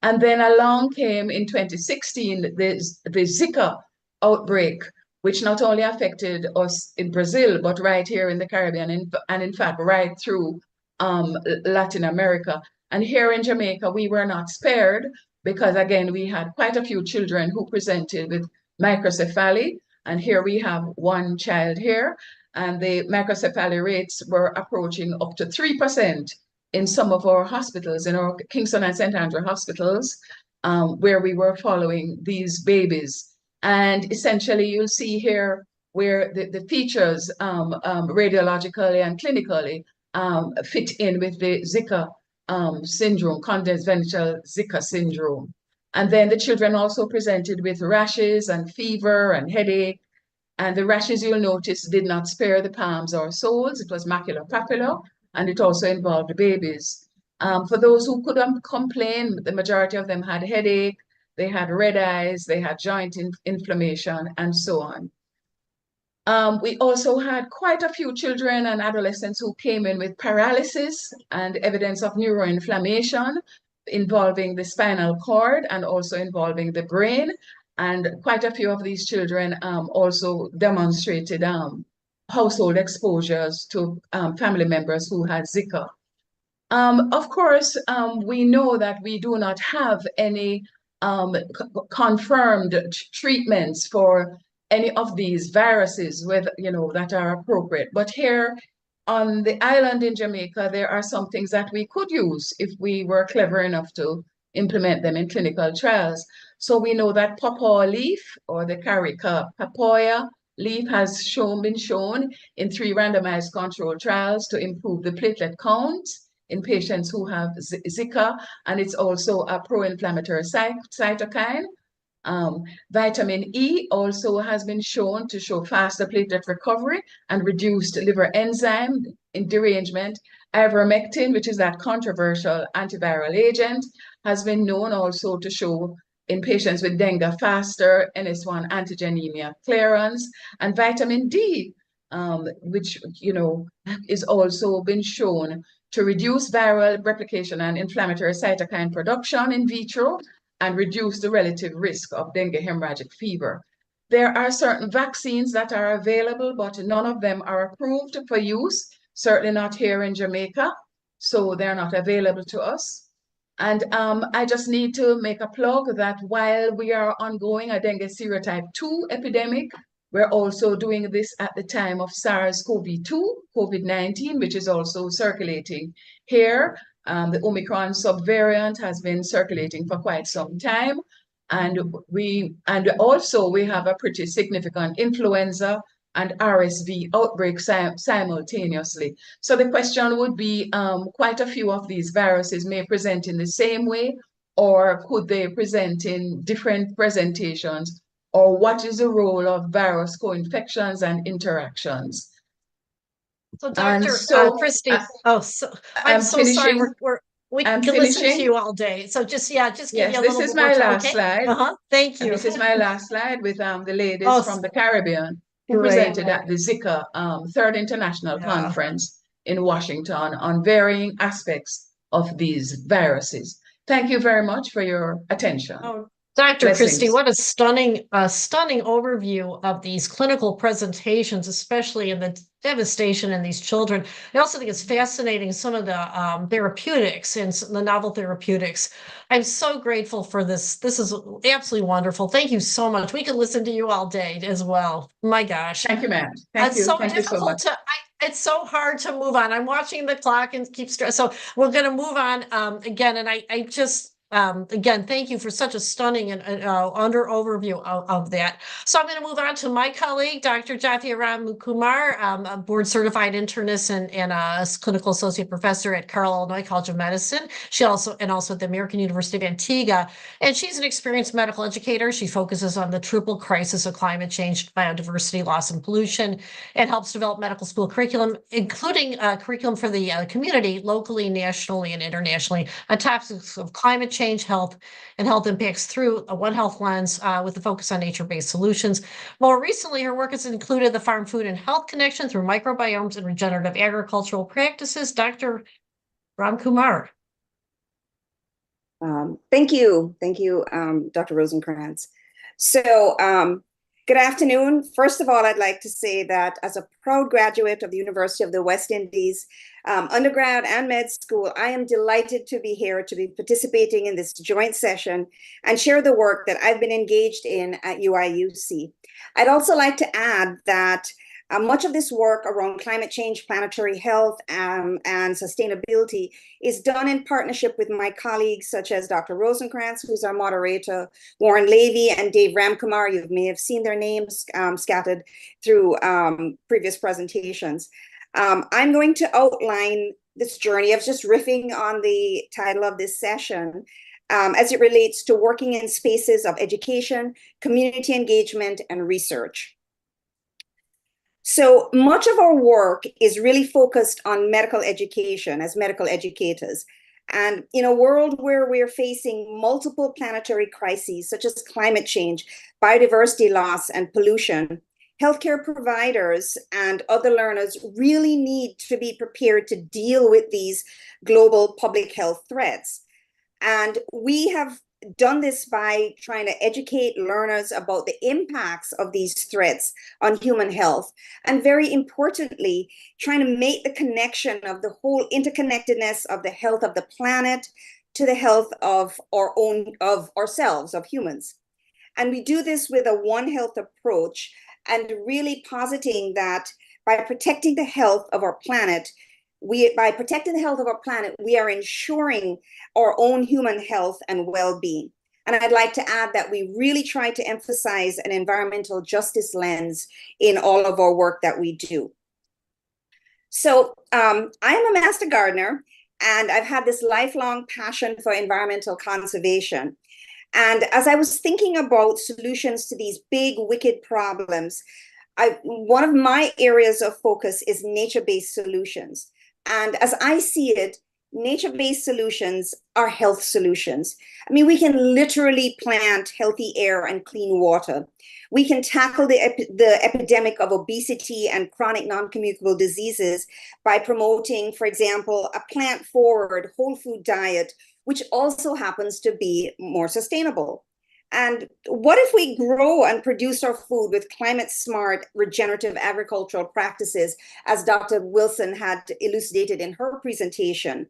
[SPEAKER 4] And then along came in 2016 the Zika outbreak, which not only affected us in Brazil, but right here in the Caribbean and in fact right through Latin America. And here in Jamaica, we were not spared because again, we had quite a few children who presented with microcephaly. And here we have one child here, and the microcephaly rates were approaching up to 3% in some of our hospitals, in our Kingston and St. Andrew hospitals, where we were following these babies. And essentially, you'll see here where the features radiologically and clinically fit in with the Zika syndrome, congenital Zika syndrome. And then the children also presented with rashes and fever and headache. And the rashes, you'll notice, did not spare the palms or soles. It was maculopapular, and it also involved the babies. For those who couldn't complain, the majority of them had headache, they had red eyes, they had joint inflammation, and so on. We also had quite a few children and adolescents who came in with paralysis and evidence of neuroinflammation involving the spinal cord and also involving the brain. And quite a few of these children also demonstrated household exposures to family members who had Zika. Of course, we know that we do not have any confirmed treatments for any of these viruses that are appropriate. But here on the island in Jamaica, there are some things that we could use if we were clever enough to implement them in clinical trials. So we know that papaw leaf, or the carica papoya leaf, has been shown in 3 randomized controlled trials to improve the platelet count in patients who have Zika, and it's also a pro-inflammatory cytokine. Vitamin E also has been shown to show faster platelet recovery and reduced liver enzyme in derangement. Ivermectin, which is that controversial antiviral agent, has been known also to show in patients with dengue faster NS1 antigenemia clearance. And vitamin D, which is also been shown to reduce viral replication and inflammatory cytokine production in vitro and reduce the relative risk of dengue hemorrhagic fever. There are certain vaccines that are available, but none of them are approved for use, certainly not here in Jamaica, so they're not available to us. And I just need to make a plug that while we are ongoing a dengue serotype 2 epidemic, we're also doing this at the time of SARS-CoV-2, COVID-19, which is also circulating here. The Omicron subvariant has been circulating for quite some time. And also we have a pretty significant influenza and RSV outbreak simultaneously. So the question would be, quite a few of these viruses may present in the same way, or could they present in different presentations, or what is the role of virus co-infections and interactions?
[SPEAKER 1] So Dr. Christie, I'm so sorry, we can listen to you all day. So just give you a little bit more time.
[SPEAKER 4] This is my last slide.
[SPEAKER 1] Thank you.
[SPEAKER 4] This is my last slide with the ladies from the Caribbean who presented at the Zika 3rd International Conference in Washington on varying aspects of these viruses. Thank you very much for your attention.
[SPEAKER 1] Dr. Christie, what a stunning overview of these clinical presentations, especially in the devastation in these children. I also think it's fascinating, some of the therapeutics and the novel therapeutics. I'm so grateful for this. This is absolutely wonderful. Thank you so much. We could listen to you all day as well. My gosh.
[SPEAKER 4] Thank you, ma'am. Thank you so much.
[SPEAKER 1] It's so hard to move on. I'm watching the clock and keep stress. So we're going to move on again. And I just, again, thank you for such a stunning and overview of that. So I'm going to move on to my colleague, Dr. Jyoti Kumar, a board-certified internist and a clinical associate professor at Carroll Illinois College of Medicine. She also at the American University of Antigua, and she's an experienced medical educator. She focuses on the triple crisis of climate change, biodiversity loss, and pollution, and helps develop medical school curriculum, including curriculum for the community, locally, nationally, and internationally, on topics of climate change, health, and health impacts through a One Health lens with a focus on nature-based solutions. More recently, her work has included the farm, food, and health connection through microbiomes and regenerative agricultural practices. Dr. Ram Kumar.
[SPEAKER 6] Thank you, Dr. Rosenkrantz. So Good afternoon. First of all, I'd like to say that as a proud graduate of the University of the West Indies, undergrad and med school, I am delighted to be here to be participating in this joint session and share the work that I've been engaged in at UIUC. I'd also like to add that much of this work around climate change, planetary health, and sustainability is done in partnership with my colleagues such as Dr. Rosenkrantz, who's our moderator, Warren Levy, and Dave Ramkumar. You may have seen their names scattered through previous presentations. I'm going to outline this journey of just riffing on the title of this session as it relates to working in spaces of education, community engagement, and research. So much of our work is really focused on medical education as medical educators. And in a world where we're facing multiple planetary crises, such as climate change, biodiversity loss, and pollution, healthcare providers and other learners really need to be prepared to deal with these global public health threats. And we have done this by trying to educate learners about the impacts of these threats on human health. And very importantly, trying to make the connection of the whole interconnectedness of the health of the planet to the health of ourselves, of humans. And we do this with a One Health approach and really positing that by protecting the health of our planet, we are ensuring our own human health and well-being. And I'd like to add that we really try to emphasize an environmental justice lens in all of our work that we do. So I'm a master gardener, and I've had this lifelong passion for environmental conservation. And as I was thinking about solutions to these big, wicked problems, one of my areas of focus is nature-based solutions. And as I see it, nature-based solutions are health solutions. I mean, we can literally plant healthy air and clean water. We can tackle the epidemic of obesity and chronic non-communicable diseases by promoting, for example, a plant-forward whole food diet, which also happens to be more sustainable. And what if we grow and produce our food with climate-smart regenerative agricultural practices, as Dr. Wilson had elucidated in her presentation,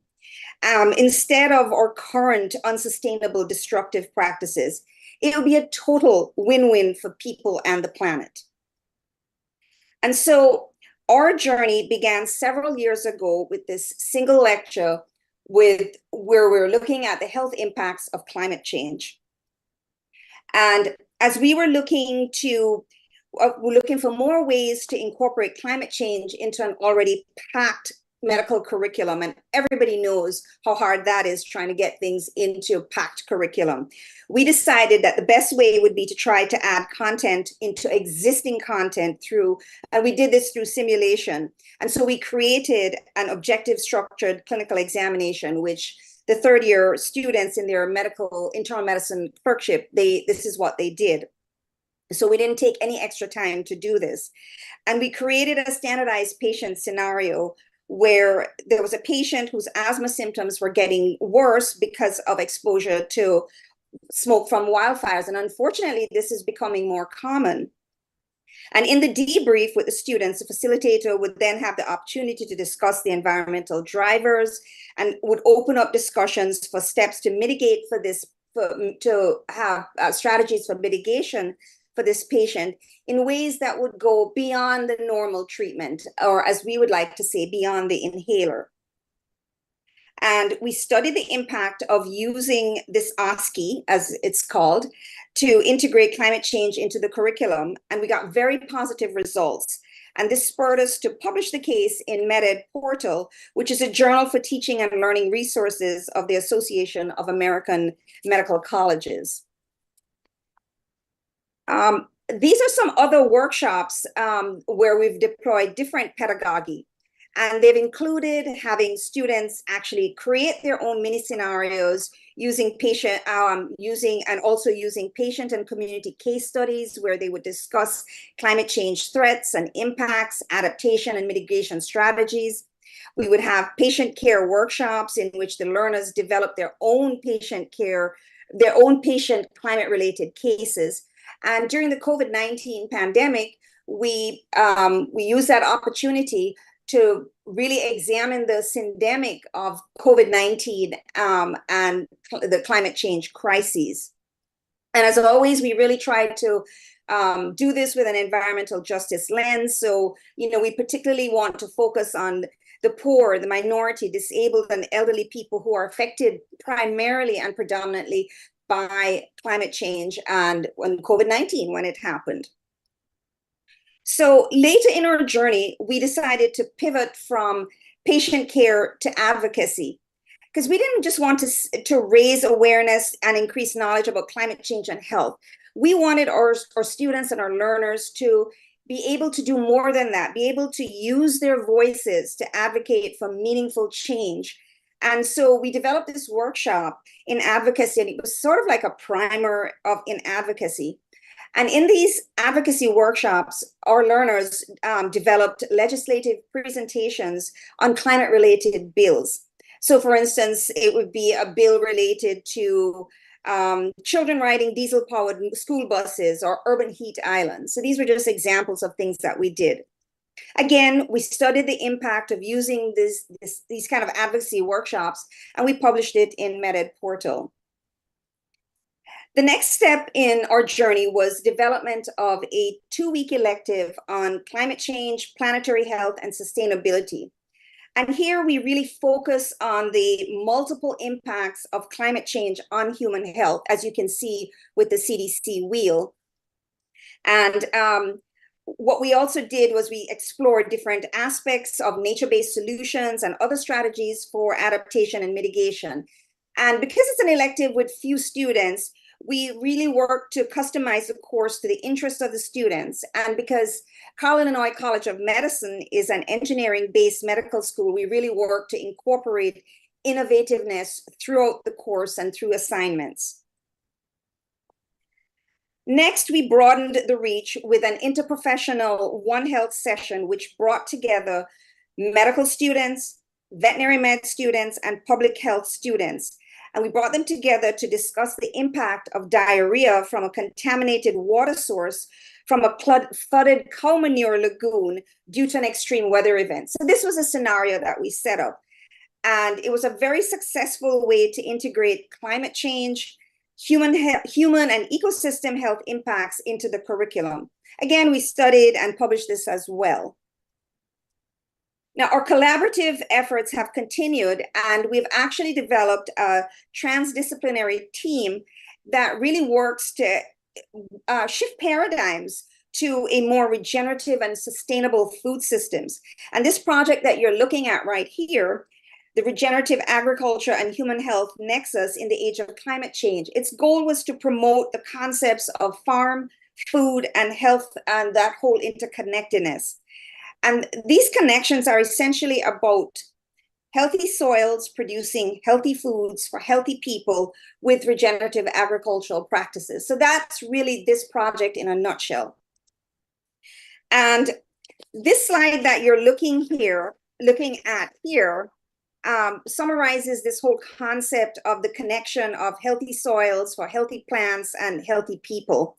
[SPEAKER 6] instead of our current unsustainable destructive practices? It would be a total win-win for people and the planet. And so our journey began several years ago with this single lecture where we're looking at the health impacts of climate change. And as we were looking for more ways to incorporate climate change into an already packed medical curriculum, and everybody knows how hard that is, trying to get things into a packed curriculum, we decided that the best way would be to try to add content into existing content and we did this through simulation. And so we created an objective structured clinical examination, which the third-year students in their internal medicine clerkship, this is what they did. So we didn't take any extra time to do this. And we created a standardized patient scenario where there was a patient whose asthma symptoms were getting worse because of exposure to smoke from wildfires. And unfortunately, this is becoming more common. And in the debrief with the students, the facilitator would then have the opportunity to discuss the environmental drivers and would open up discussions for steps to mitigate for this, to have strategies for mitigation for this patient in ways that would go beyond the normal treatment, or as we would like to say, beyond the inhaler. And we studied the impact of using this OSCE, as it's called, to integrate climate change into the curriculum. And we got very positive results. And this spurred us to publish the case in MedEd Portal, which is a journal for teaching and learning resources of the Association of American Medical Colleges. These are some other workshops where we've deployed different pedagogy. And they've included having students actually create their own mini scenarios using patient and community case studies where they would discuss climate change threats and impacts, adaptation and mitigation strategies. We would have patient care workshops in which the learners develop their own patient climate related cases. And during the COVID-19 pandemic, we used that opportunity to really examine the syndemic of COVID-19 and the climate change crises. And as always, we really tried to do this with an environmental justice lens. So, we particularly want to focus on the poor, the minority, disabled, and elderly people who are affected primarily and predominantly by climate change and when COVID-19, when it happened. So later in our journey, we decided to pivot from patient care to advocacy, because we didn't just want to raise awareness and increase knowledge about climate change and health. We wanted our students and our learners to be able to do more than that, be able to use their voices to advocate for meaningful change. And so we developed this workshop in advocacy, and it was sort of like a primer in advocacy. And in these advocacy workshops, our learners developed legislative presentations on climate-related bills. So for instance, it would be a bill related to children riding diesel-powered school buses or urban heat islands. So these were just examples of things that we did. Again, we studied the impact of using these kind of advocacy workshops, and we published it in MEDED portal. The next step in our journey was development of a 2-week elective on climate change, planetary health, and sustainability. And here we really focus on the multiple impacts of climate change on human health, as you can see with the CDC wheel. And what we also did was we explored different aspects of nature-based solutions and other strategies for adaptation and mitigation. And because it's an elective with few students, we really worked to customize the course to the interests of the students. And because Carl Illinois College of Medicine is an engineering-based medical school, we really worked to incorporate innovativeness throughout the course and through assignments. Next, we broadened the reach with an interprofessional One Health session, which brought together medical students, veterinary med students, and public health students. And we brought them together to discuss the impact of diarrhea from a contaminated water source from a flooded cow manure lagoon due to an extreme weather event. So this was a scenario that we set up. And it was a very successful way to integrate climate change, human and ecosystem health impacts into the curriculum. Again, we studied and published this as well. Now, our collaborative efforts have continued, and we've actually developed a transdisciplinary team that really works to shift paradigms to a more regenerative and sustainable food systems. And this project that you're looking at right here, the Regenerative Agriculture and Human Health Nexus in the Age of Climate Change, its goal was to promote the concepts of farm, food, and health and that whole interconnectedness. And these connections are essentially about healthy soils producing healthy foods for healthy people with regenerative agricultural practices. So that's really this project in a nutshell. And this slide that you're looking at here, summarizes this whole concept of the connection of healthy soils for healthy plants and healthy people.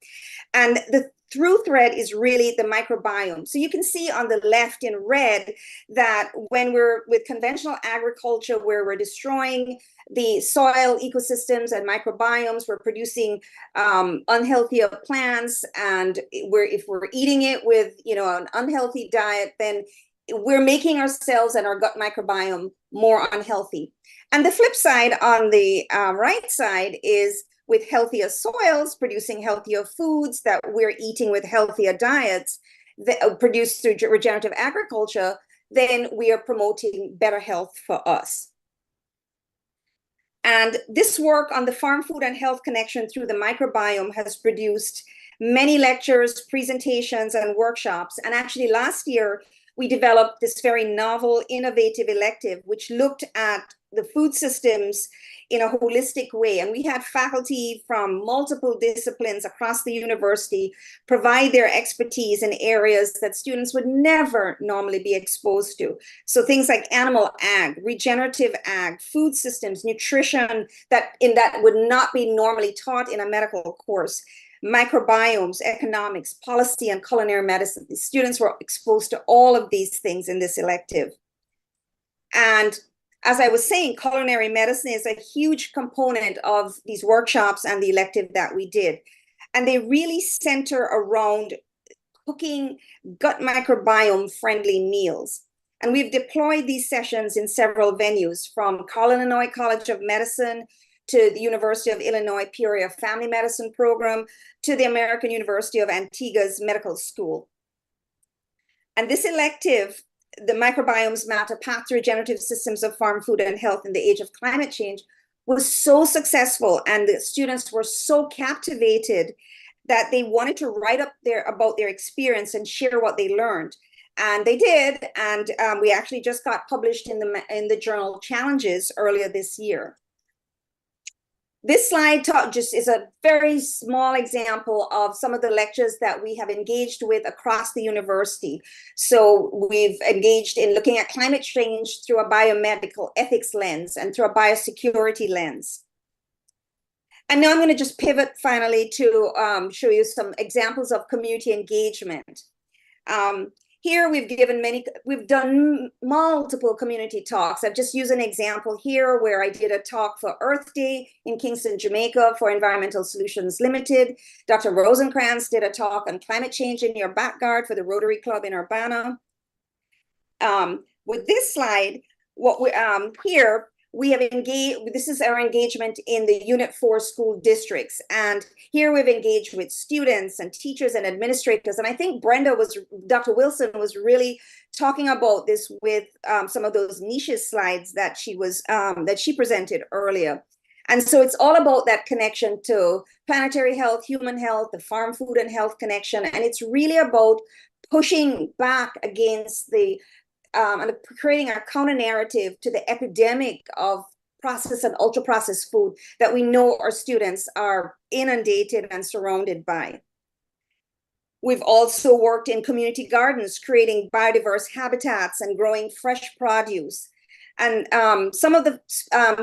[SPEAKER 6] And the through thread is really the microbiome. So you can see on the left in red that when we're with conventional agriculture, where we're destroying the soil ecosystems and microbiomes, we're producing unhealthier plants, and if we're eating it with an unhealthy diet, then we're making ourselves and our gut microbiome more unhealthy. And the flip side on the right side is with healthier soils, producing healthier foods that we're eating with healthier diets that produced through regenerative agriculture, then we are promoting better health for us. And this work on the farm food and health connection through the microbiome has produced many lectures, presentations, and workshops. And actually last year, we developed this very novel, innovative elective, which looked at the food systems in a holistic way. And we had faculty from multiple disciplines across the university provide their expertise in areas that students would never normally be exposed to. So things like animal ag, regenerative ag, food systems, nutrition that would not be normally taught in a medical course. microbiomes, economics, policy, and culinary medicine. The students were exposed to all of these things in this elective. And as I was saying, culinary medicine is a huge component of these workshops and the elective that we did. And they really center around cooking gut microbiome friendly meals. And we've deployed these sessions in several venues, from Carl Illinois College of Medicine to the University of Illinois Peoria Family Medicine Program to the American University of Antigua's Medical School. And this elective, the Microbiomes Matter, Path to Regenerative Systems of Farm, Food, and Health in the Age of Climate Change, was so successful, and the students were so captivated that they wanted to write up about their experience and share what they learned. And they did, and we actually just got published in the journal Challenges earlier this year. This slide just is a very small example of some of the lectures that we have engaged with across the university. So we've engaged in looking at climate change through a biomedical ethics lens and through a biosecurity lens. And now I'm going to just pivot finally to show you some examples of community engagement. Here we've done multiple community talks. I've just used an example here where I did a talk for Earth Day in Kingston, Jamaica for Environmental Solutions Limited. Dr. Rosenkrantz did a talk on climate change in your backyard for the Rotary Club in Urbana. With this slide, what we here, we have engaged, this is our engagement in the Unit 4 school districts. And here we've engaged with students and teachers and administrators. And I think Dr. Wilson was really talking about this with some of those niches slides that she presented earlier. And so it's all about that connection to planetary health, human health, the farm, food, and health connection. And it's really about pushing back against and creating a counter narrative to the epidemic of processed and ultra processed food that we know our students are inundated and surrounded by. We've also worked in community gardens, creating biodiverse habitats and growing fresh produce. And some of the,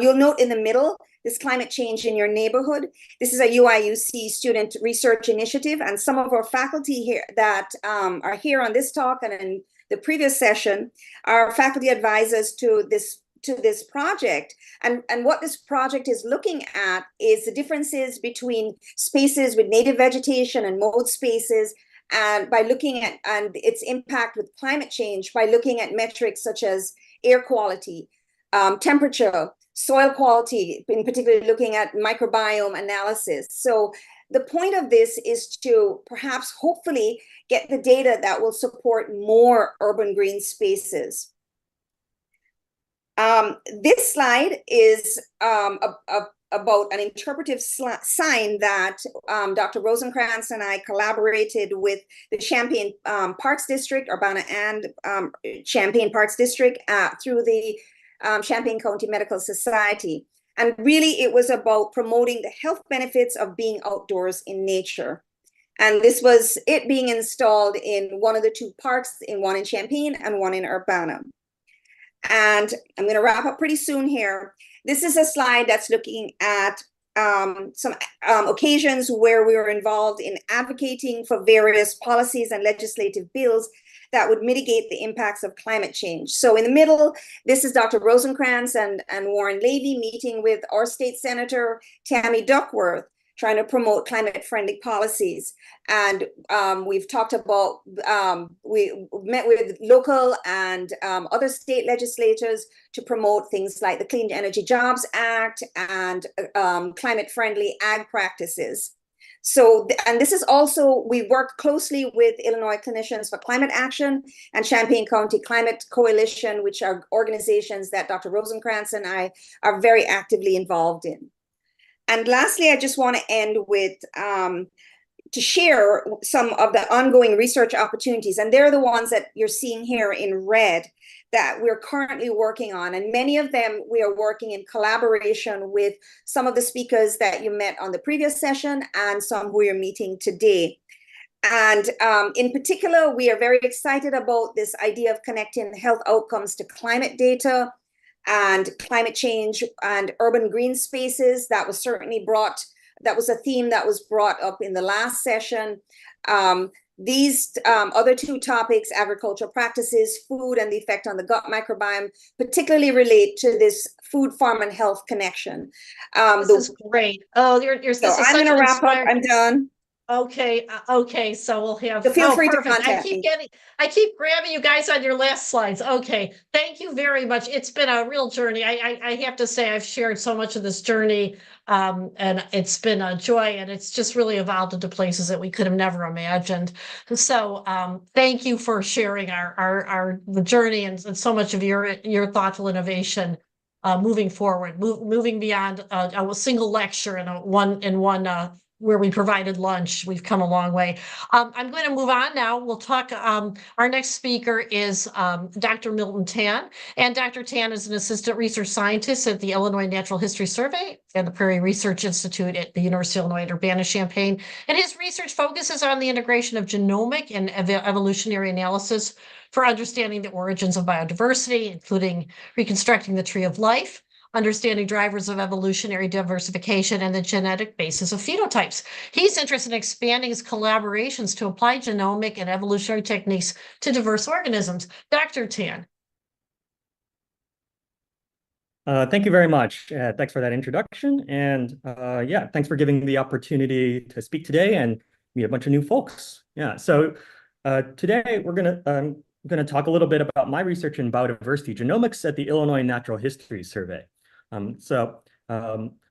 [SPEAKER 6] you'll note in the middle, this climate change in your neighborhood. This is a UIUC student research initiative, and some of our faculty here that are here on this talk and in the previous session are faculty advisors to this project. And what this project is looking at is the differences between spaces with native vegetation and mowed spaces, and by looking at its impact with climate change, by looking at metrics such as air quality, temperature, soil quality, in particular looking at microbiome analysis. So the point of this is to perhaps hopefully get the data that will support more urban green spaces. This slide is about an interpretive sign that Dr. Rosenkrantz and I collaborated with the Champaign Parks District, Urbana and Champaign Parks District through the Champaign County Medical Society. And really, it was about promoting the health benefits of being outdoors in nature. And this was it being installed in one of the two parks, one in Champaign and one in Urbana. And I'm going to wrap up pretty soon here. This is a slide that's looking at some occasions where we were involved in advocating for various policies and legislative bills that would mitigate the impacts of climate change. So in the middle, this is Dr. Rosenkrantz and Warren Levy meeting with our state senator, Tammy Duckworth, trying to promote climate-friendly policies. And we've talked about, we met with local and other state legislators to promote things like the Clean Energy Jobs Act and climate-friendly ag practices. So, and this is also, we work closely with Illinois Clinicians for Climate Action and Champaign County Climate Coalition, which are organizations that Dr. Rosenkrantz and I are very actively involved in. And lastly, I just want to end with to share some of the ongoing research opportunities. And they're the ones that you're seeing here in red that we're currently working on. And many of them we are working in collaboration with some of the speakers that you met on the previous session and some who you're meeting today. And in particular, we are very excited about this idea of connecting health outcomes to climate data and climate change and urban green spaces. That was certainly brought That was a theme that was brought up in the last session. These other two topics, agricultural practices, food, and the effect on the gut microbiome, particularly relate to this food, farm, and health connection.
[SPEAKER 1] This is great. Oh, this
[SPEAKER 6] So
[SPEAKER 1] is
[SPEAKER 6] I'm
[SPEAKER 1] such
[SPEAKER 6] going to
[SPEAKER 1] an
[SPEAKER 6] wrap up.
[SPEAKER 1] inspiring.
[SPEAKER 6] I'm done.
[SPEAKER 1] Okay, okay, so we'll have,
[SPEAKER 6] So feel free to
[SPEAKER 1] perfect.
[SPEAKER 6] contact me.
[SPEAKER 1] I keep grabbing you guys on your last slides. Okay, thank you very much. It's been a real journey. I have to say I've shared so much of this journey, and it's been a joy, and it's just really evolved into places that we could have never imagined. So, thank you for sharing the journey and so much of your thoughtful innovation. Moving forward, moving beyond a single lecture and one where we provided lunch. We've come a long way. I'm going to move on now. We'll talk, our next speaker is Dr. Milton Tan. And Dr. Tan is an assistant research scientist at the Illinois Natural History Survey and the Prairie Research Institute at the University of Illinois at Urbana-Champaign. And his research focuses on the integration of genomic and evolutionary analysis for understanding the origins of biodiversity, including reconstructing the tree of life, understanding drivers of evolutionary diversification, and the genetic basis of phenotypes. He's interested in expanding his collaborations to apply genomic and evolutionary techniques to diverse organisms. Dr. Tan.
[SPEAKER 7] Thank you very much. Thanks for that introduction. And yeah, thanks for giving the opportunity to speak today and meet a bunch of new folks. Yeah, so today we're going to talk a little bit about my research in biodiversity genomics at the Illinois Natural History Survey.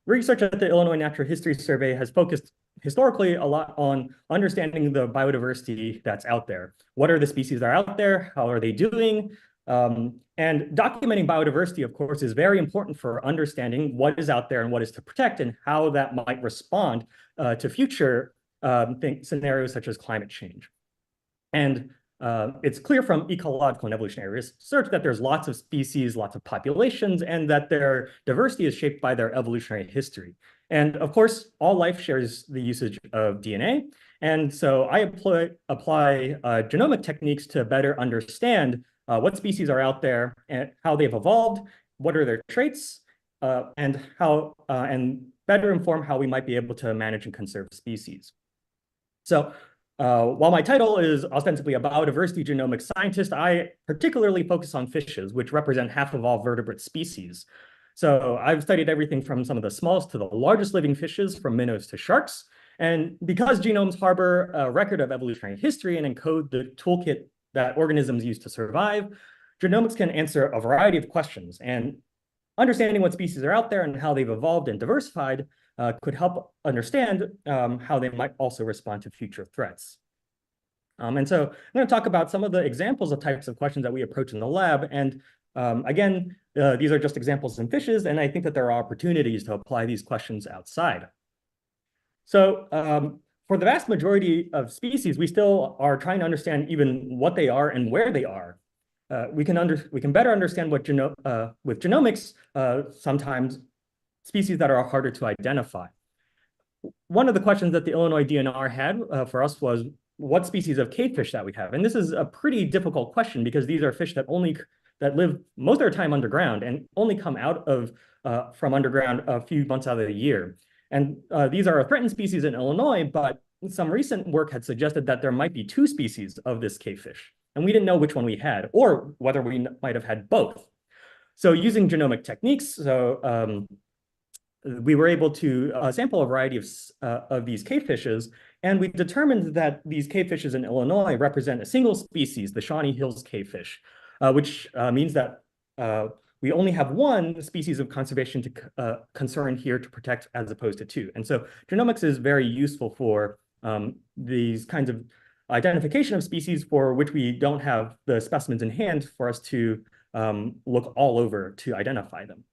[SPEAKER 7] Research at the Illinois Natural History Survey has focused historically a lot on understanding the biodiversity that's out there. What are the species that are out there? How are they doing? And documenting biodiversity, of course, is very important for understanding what is out there and what is to protect and how that might respond to future scenarios such as climate change. And it's clear from ecological and evolutionary research that there's lots of species, lots of populations, and that their diversity is shaped by their evolutionary history. And of course, all life shares the usage of DNA. And so I apply genomic techniques to better understand what species are out there and how they've evolved, what are their traits, and better inform how we might be able to manage and conserve species. So while my title is ostensibly a biodiversity genomics scientist, I particularly focus on fishes, which represent half of all vertebrate species. So I've studied everything from some of the smallest to the largest living fishes, from minnows to sharks. And because genomes harbor a record of evolutionary history and encode the toolkit that organisms use to survive, genomics can answer a variety of questions. And understanding what species are out there and how they've evolved and diversified could help understand how they might also respond to future threats. And so I'm going to talk about some of the examples of types of questions that we approach in the lab. And again, these are just examples in fishes, and I think that there are opportunities to apply these questions outside. So for the vast majority of species, we still are trying to understand even what they are and where they are. We can better understand what with genomics, sometimes species that are harder to identify. One of the questions that the Illinois DNR had for us was what species of cavefish that we have. And this is a pretty difficult question because these are fish that live most of their time underground and only come out of from underground a few months out of the year. And these are a threatened species in Illinois, but some recent work had suggested that there might be 2 species of this cavefish. And we didn't know which one we had or whether we might have had both. So using genomic techniques, we were able to sample a variety of these cavefishes, and we determined that these cavefishes in Illinois represent a single species, the Shawnee Hills cavefish, which means that we only have 1 species of conservation concern here to protect as opposed to 2. And so genomics is very useful for these kinds of identification of species for which we don't have the specimens in hand for us to look all over to identify them.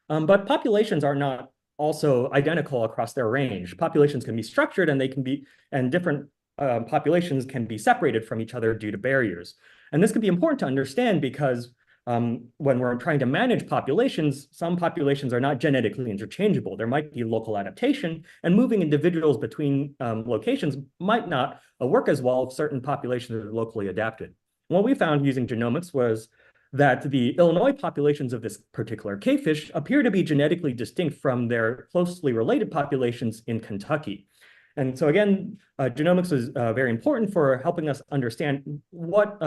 [SPEAKER 7] But populations are not also identical across their range. Populations can be structured and different populations can be separated from each other due to barriers. And this can be important to understand because when we're trying to manage populations, some populations are not genetically interchangeable. There might be local adaptation, and moving individuals between locations might not work as well if certain populations are locally adapted. What we found using genomics was that the Illinois populations of this particular cavefish appear to be genetically distinct from their closely related populations in Kentucky. And so again, genomics is very important for helping us understand what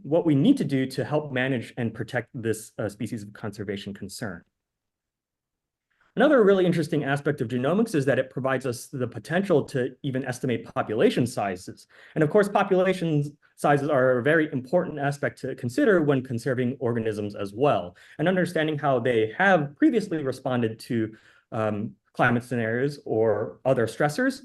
[SPEAKER 7] what we need to do to help manage and protect this species of conservation concern. Another really interesting aspect of genomics is that it provides us the potential to even estimate population sizes. And of course, population sizes are a very important aspect to consider when conserving organisms as well, and understanding how they have previously responded to climate scenarios or other stressors,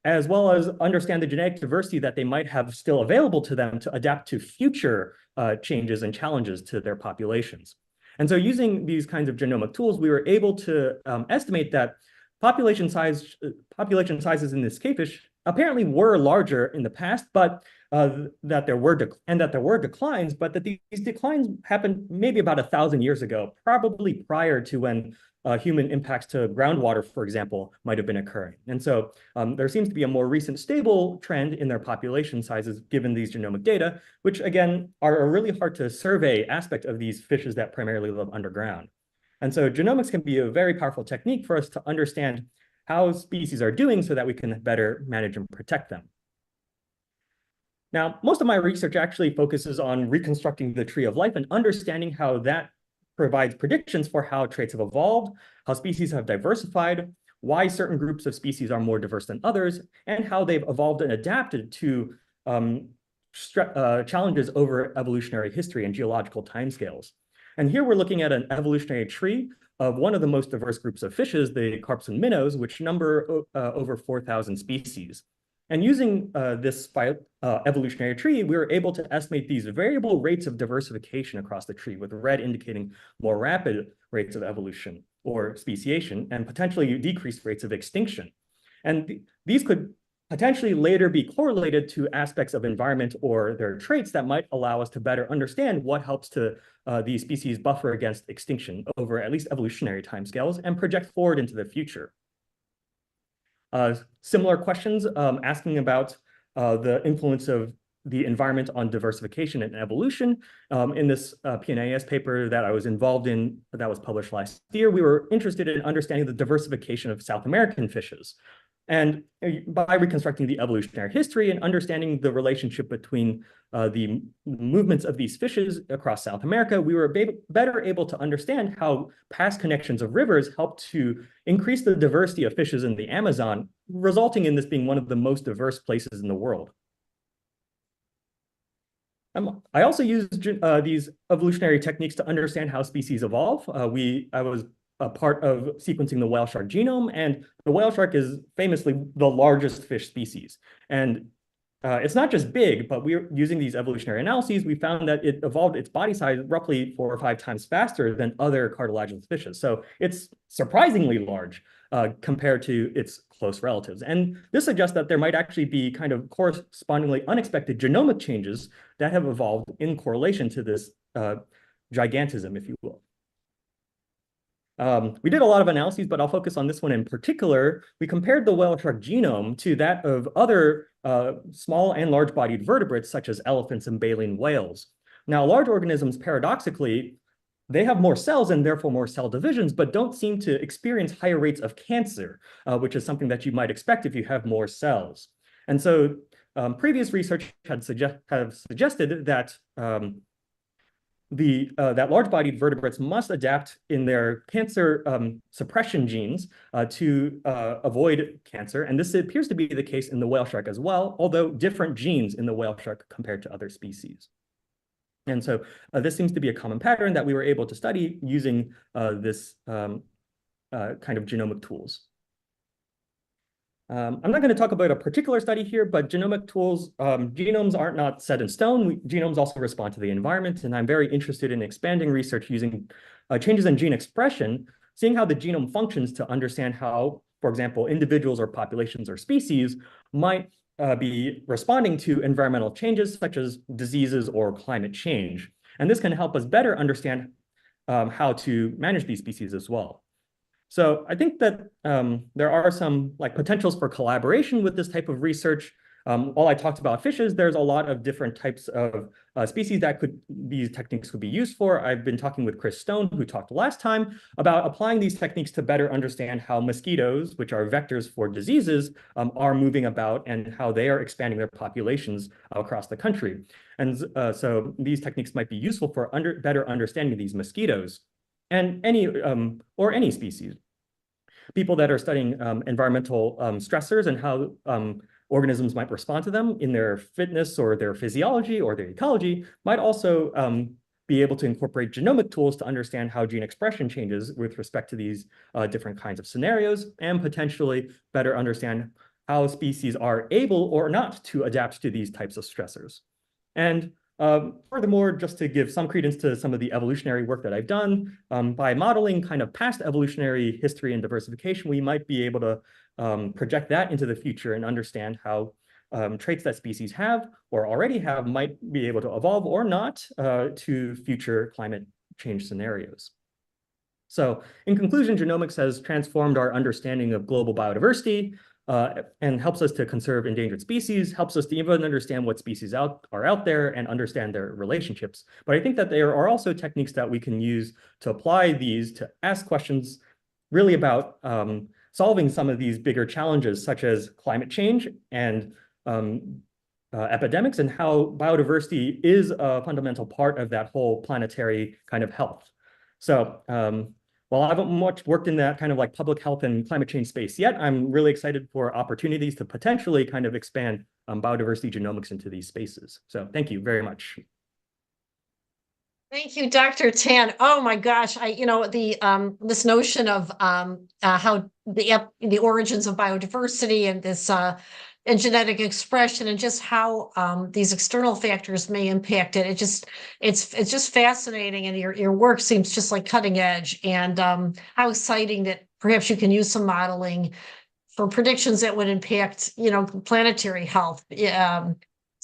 [SPEAKER 7] as well as understand the genetic diversity that they might have still available to them to adapt to future changes and challenges to their populations. And so using these kinds of genomic tools, we were able to estimate that population sizes in this cavefish apparently were larger in the past, but that there were declines, but that these declines happened maybe about 1,000 years ago, probably prior to when human impacts to groundwater, for example, might have been occurring. And so there seems to be a more recent stable trend in their population sizes given these genomic data, which again are a really hard to survey aspect of these fishes that primarily live underground. And so genomics can be a very powerful technique for us to understand how species are doing so that we can better manage and protect them. Now, most of my research actually focuses on reconstructing the tree of life and understanding how that provides predictions for how traits have evolved, how species have diversified, why certain groups of species are more diverse than others, and how they've evolved and adapted to challenges over evolutionary history and geological timescales. And here we're looking at an evolutionary tree of one of the most diverse groups of fishes, the carps and minnows, which number over 4,000 species. And using this evolutionary tree, we were able to estimate these variable rates of diversification across the tree, with red indicating more rapid rates of evolution or speciation, and potentially decreased rates of extinction. And these could potentially later be correlated to aspects of environment or their traits that might allow us to better understand what helps to these species buffer against extinction over at least evolutionary timescales and project forward into the future. Similar questions asking about the influence of the environment on diversification and evolution. In this PNAS paper that I was involved in that was published last year, we were interested in understanding the diversification of South American fishes. And by reconstructing the evolutionary history and understanding the relationship between the movements of these fishes across South America, we were better able to understand how past connections of rivers helped to increase the diversity of fishes in the Amazon, resulting in this being one of the most diverse places in the world. I also used these evolutionary techniques to understand how species evolve. I was a part of sequencing the whale shark genome, and the whale shark is famously the largest fish species. And it's not just big, but we're using these evolutionary analyses. We found that it evolved its body size roughly 4 or 5 times faster than other cartilaginous fishes. So it's surprisingly large compared to its close relatives. And this suggests that there might actually be kind of correspondingly unexpected genomic changes that have evolved in correlation to this gigantism, if you will. We did a lot of analyses, but I'll focus on this one in particular. We compared the whale shark genome to that of other small and large-bodied vertebrates, such as elephants and baleen whales. Now, large organisms, paradoxically, they have more cells and therefore more cell divisions, but don't seem to experience higher rates of cancer, which is something that you might expect if you have more cells. And so previous research have suggested that that large-bodied vertebrates must adapt in their cancer suppression genes to avoid cancer. And this appears to be the case in the whale shark as well, although different genes in the whale shark compared to other species. And so this seems to be a common pattern that we were able to study using this kind of genomic tools. I'm not going to talk about a particular study here, but genomic tools, genomes aren't not set in stone. Genomes also respond to the environment, and I'm very interested in expanding research using changes in gene expression, seeing how the genome functions to understand how, for example, individuals or populations or species might be responding to environmental changes such as diseases or climate change. And this can help us better understand how to manage these species as well. So I think that there are some potentials for collaboration with this type of research. While I talked about fishes, there's a lot of different types of species that these techniques could be used for. I've been talking with Chris Stone, who talked last time, about applying these techniques to better understand how mosquitoes, which are vectors for diseases, are moving about and how they are expanding their populations across the country. And so these techniques might be useful for better understanding these mosquitoes and any species. People that are studying environmental stressors and how organisms might respond to them in their fitness or their physiology or their ecology might also be able to incorporate genomic tools to understand how gene expression changes with respect to these different kinds of scenarios, and potentially better understand how species are able or not to adapt to these types of stressors. And furthermore, just to give some credence to some of the evolutionary work that I've done, by modeling kind of past evolutionary history and diversification, we might be able to project that into the future and understand how traits that species have or already have might be able to evolve or not to future climate change scenarios. So in conclusion, genomics has transformed our understanding of global biodiversity and helps us to conserve endangered species, helps us to even understand what species are out there and understand their relationships. But I think that there are also techniques that we can use to apply these to ask questions really about solving some of these bigger challenges, such as climate change and epidemics, and how biodiversity is a fundamental part of that whole planetary kind of health. So while I haven't much worked in that kind of like public health and climate change space yet, I'm really excited for opportunities to potentially kind of expand biodiversity genomics into these spaces. So thank you very much.
[SPEAKER 1] Thank you, Dr. Tan. Oh my gosh, this notion of how the origins of biodiversity and this and genetic expression and just how these external factors may impact it. It's just fascinating, and your work seems just like cutting edge. And how exciting that perhaps you can use some modeling for predictions that would impact, planetary health.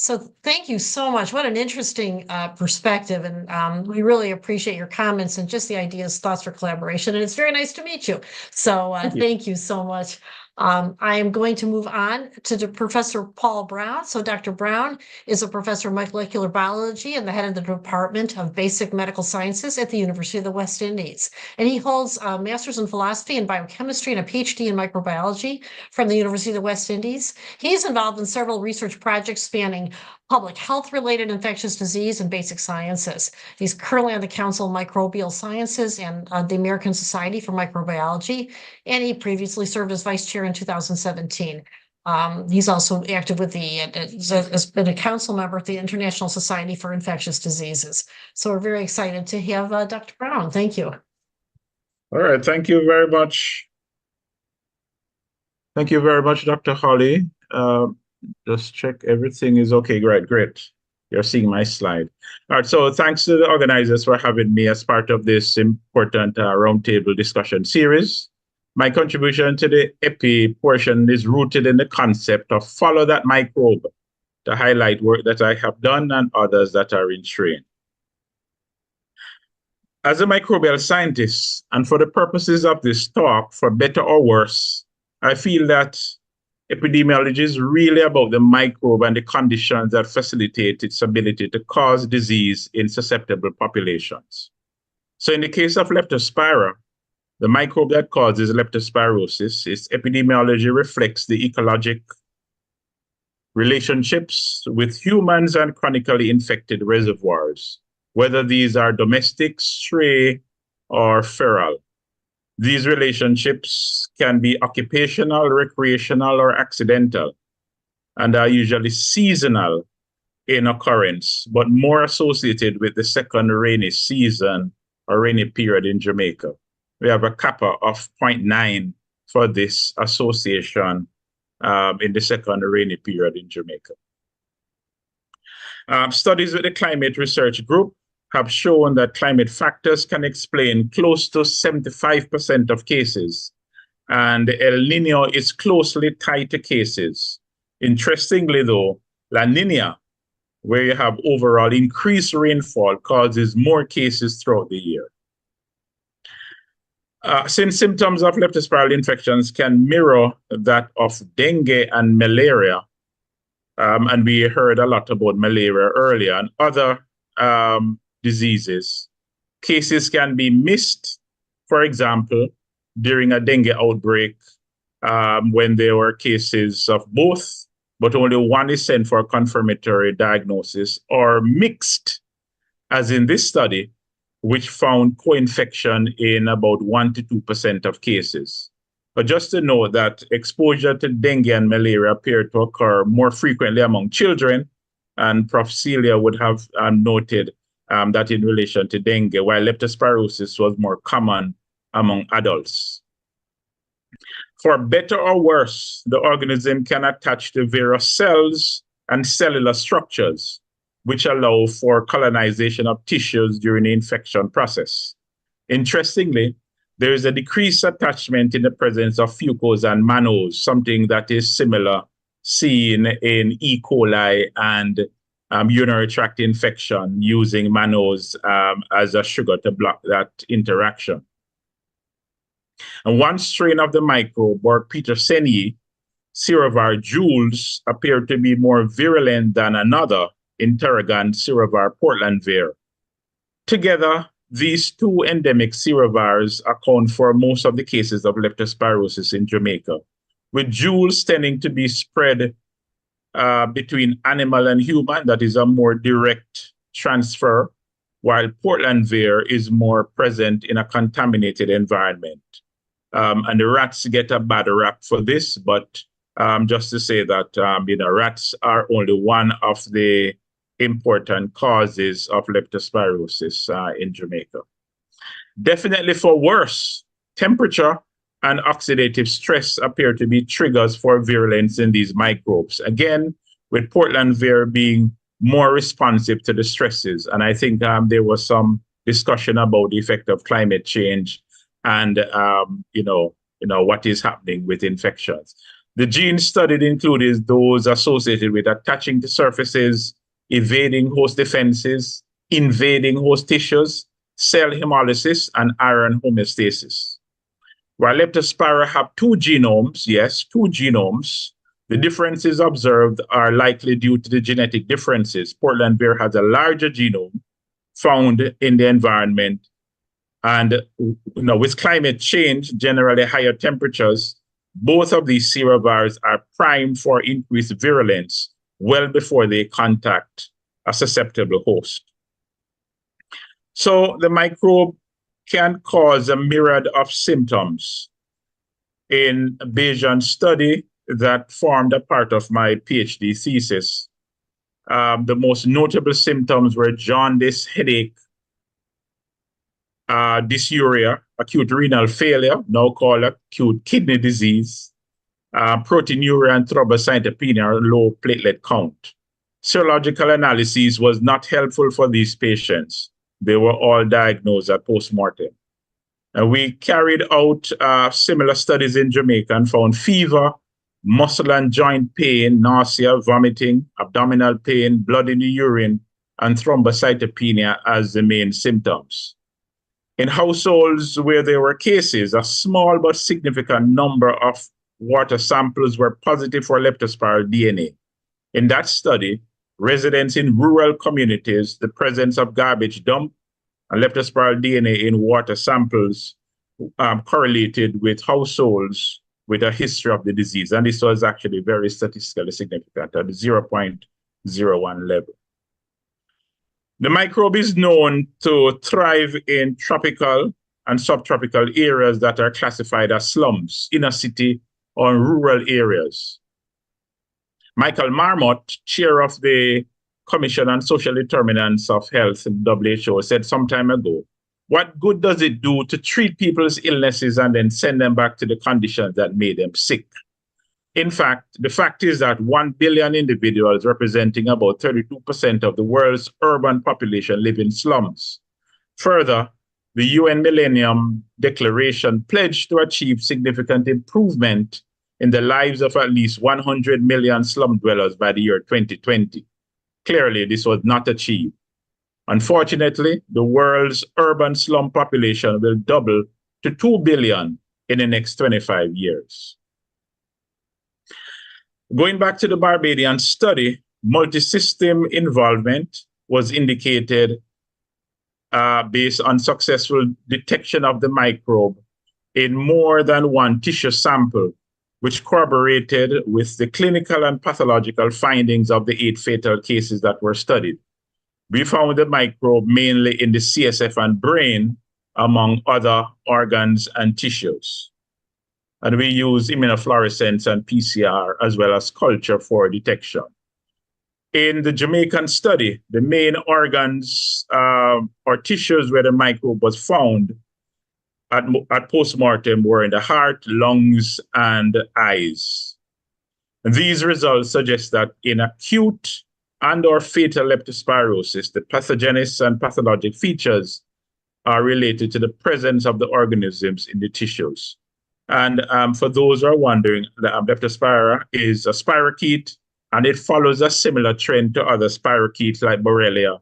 [SPEAKER 1] So thank you so much. What an interesting perspective. And we really appreciate your comments and just the ideas, thoughts for collaboration. And it's very nice to meet you. So thank you so much. I am going to move on to Professor Paul Brown. So Dr. Brown is a professor of molecular biology and the head of the Department of Basic Medical Sciences at the University of the West Indies. And he holds a master's in philosophy and biochemistry and a PhD in microbiology from the University of the West Indies. He's involved in several research projects spanning public health-related infectious disease and basic sciences. He's currently on the Council of Microbial Sciences and the American Society for Microbiology, and he previously served as vice chair in 2017. He's also active with has been a council member of the International Society for Infectious Diseases. So we're very excited to have Dr. Brown. Thank you.
[SPEAKER 8] All right, thank you very much. Thank you very much, Dr. Holly. Just check everything is okay. Great. You're seeing my slide. All right, so thanks to the organizers for having me as part of this important roundtable discussion series. My contribution to the EPI portion is rooted in the concept of follow that microbe, to highlight work that I have done and others that are in train. As a microbial scientist, and for the purposes of this talk, for better or worse, I feel that epidemiology is really about the microbe and the conditions that facilitate its ability to cause disease in susceptible populations. So in the case of Leptospira, the microbe that causes leptospirosis, its epidemiology reflects the ecologic relationships with humans and chronically infected reservoirs, whether these are domestic, stray, or feral. These relationships can be occupational, recreational, or accidental, and are usually seasonal in occurrence, but more associated with the second rainy season or rainy period in Jamaica. We have a kappa of 0.9 for this association in the second rainy period in Jamaica. Studies with the Climate Research Group have shown that climate factors can explain close to 75% of cases, and El Nino is closely tied to cases. Interestingly though, La Nina, where you have overall increased rainfall, causes more cases throughout the year. Since symptoms of leptospiral infections can mirror that of dengue and malaria, and we heard a lot about malaria earlier and other diseases. Cases can be missed, for example, during a dengue outbreak when there were cases of both, but only one is sent for a confirmatory diagnosis, or mixed, as in this study, which found co-infection in about 1 to 2% of cases. But just to note that exposure to dengue and malaria appeared to occur more frequently among children, and Prof. Celia would have noted that in relation to dengue, while leptospirosis was more common among adults. For better or worse, the organism can attach to various cells and cellular structures, which allow for colonization of tissues during the infection process. Interestingly, there is a decreased attachment in the presence of fucose and mannose, something that is similar seen in E. coli and urinary tract infection using mannose as a sugar to block that interaction. And one strain of the microbe, or Petersenia, Serovar Jules, appeared to be more virulent than another, Interrogant Serovar Portland Ver. Together, these two endemic serovars account for most of the cases of leptospirosis in Jamaica, with Jules tending to be spread between animal and human, that is a more direct transfer, while Portland Ver is more present in a contaminated environment. And the rats get a bad rap for this, but just to say that rats are only one of the important causes of leptospirosis in Jamaica. Definitely for worse, temperature and oxidative stress appear to be triggers for virulence in these microbes. Again, with Portland Ver being more responsive to the stresses. And I think there was some discussion about the effect of climate change and what is happening with infections. The genes studied included those associated with attaching to surfaces, evading host defenses, invading host tissues, cell hemolysis, and iron homeostasis. While Leptospira have two genomes, yes, two genomes, the differences observed are likely due to the genetic differences. Portland Ver has a larger genome found in the environment. And with climate change, generally higher temperatures, both of these serovars are primed for increased virulence well before they contact a susceptible host. So the microbe can cause a myriad of symptoms. In a Bayesian study that formed a part of my PhD thesis, the most notable symptoms were jaundice, headache, dysuria, acute renal failure, now called acute kidney disease, proteinuria and thrombocytopenia, low platelet count. Serological analysis was not helpful for these patients. They were all diagnosed at postmortem. And we carried out similar studies in Jamaica and found fever, muscle and joint pain, nausea, vomiting, abdominal pain, blood in the urine, and thrombocytopenia as the main symptoms. In households where there were cases, a small but significant number of water samples were positive for leptospiral DNA. In that study, residents in rural communities, the presence of garbage dump and leptospiral DNA in water samples correlated with households with a history of the disease. And this was actually very statistically significant at the 0.01 level. The microbe is known to thrive in tropical and subtropical areas that are classified as slums, inner city or rural areas. Michael Marmot, chair of the Commission on Social Determinants of Health in WHO, said some time ago, what good does it do to treat people's illnesses and then send them back to the conditions that made them sick? In fact, the fact is that 1 billion individuals, representing about 32% of the world's urban population, live in slums. Further, the UN Millennium Declaration pledged to achieve significant improvement in the lives of at least 100 million slum dwellers by the year 2020. Clearly, this was not achieved. Unfortunately, the world's urban slum population will double to 2 billion in the next 25 years. Going back to the Barbadian study, multi-system involvement was indicated based on successful detection of the microbe in more than one tissue sample, which corroborated with the clinical and pathological findings of the 8 fatal cases that were studied. We found the microbe mainly in the CSF and brain, among other organs and tissues. And we use immunofluorescence and PCR as well as culture for detection. In the Jamaican study, the main organs or tissues where the microbe was found at postmortem were in the heart, lungs, and eyes. And these results suggest that in acute and/or fatal leptospirosis, the pathogenesis and pathologic features are related to the presence of the organisms in the tissues. And for those who are wondering, the Leptospira is a spirochete, and it follows a similar trend to other spirochetes like Borrelia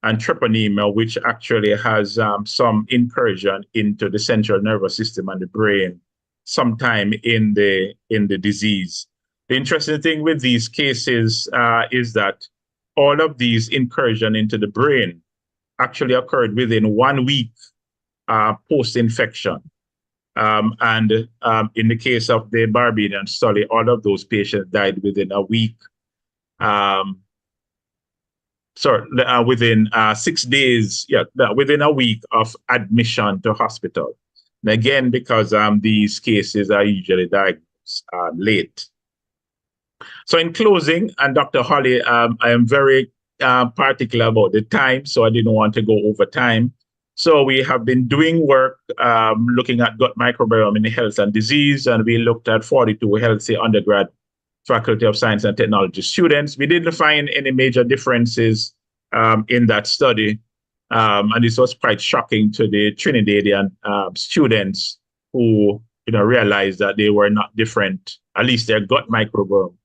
[SPEAKER 8] and Treponema, which actually has some incursion into the central nervous system and the brain sometime in the disease. The interesting thing with these cases is that all of these incursion into the brain actually occurred within 1 week post-infection. And in the case of the Barbadian study, all of those patients died within a week. Within 6 days, within a week of admission to hospital. And again, because these cases are usually diagnosed late. So in closing, and Dr. Holly, I am very particular about the time, so I didn't want to go over time. So we have been doing work looking at gut microbiome in health and disease, and we looked at 42 healthy undergrad Faculty of Science and Technology students. We didn't find any major differences in that study, and this was quite shocking to the Trinidadian students who realized that they were not different, at least their gut microbiome,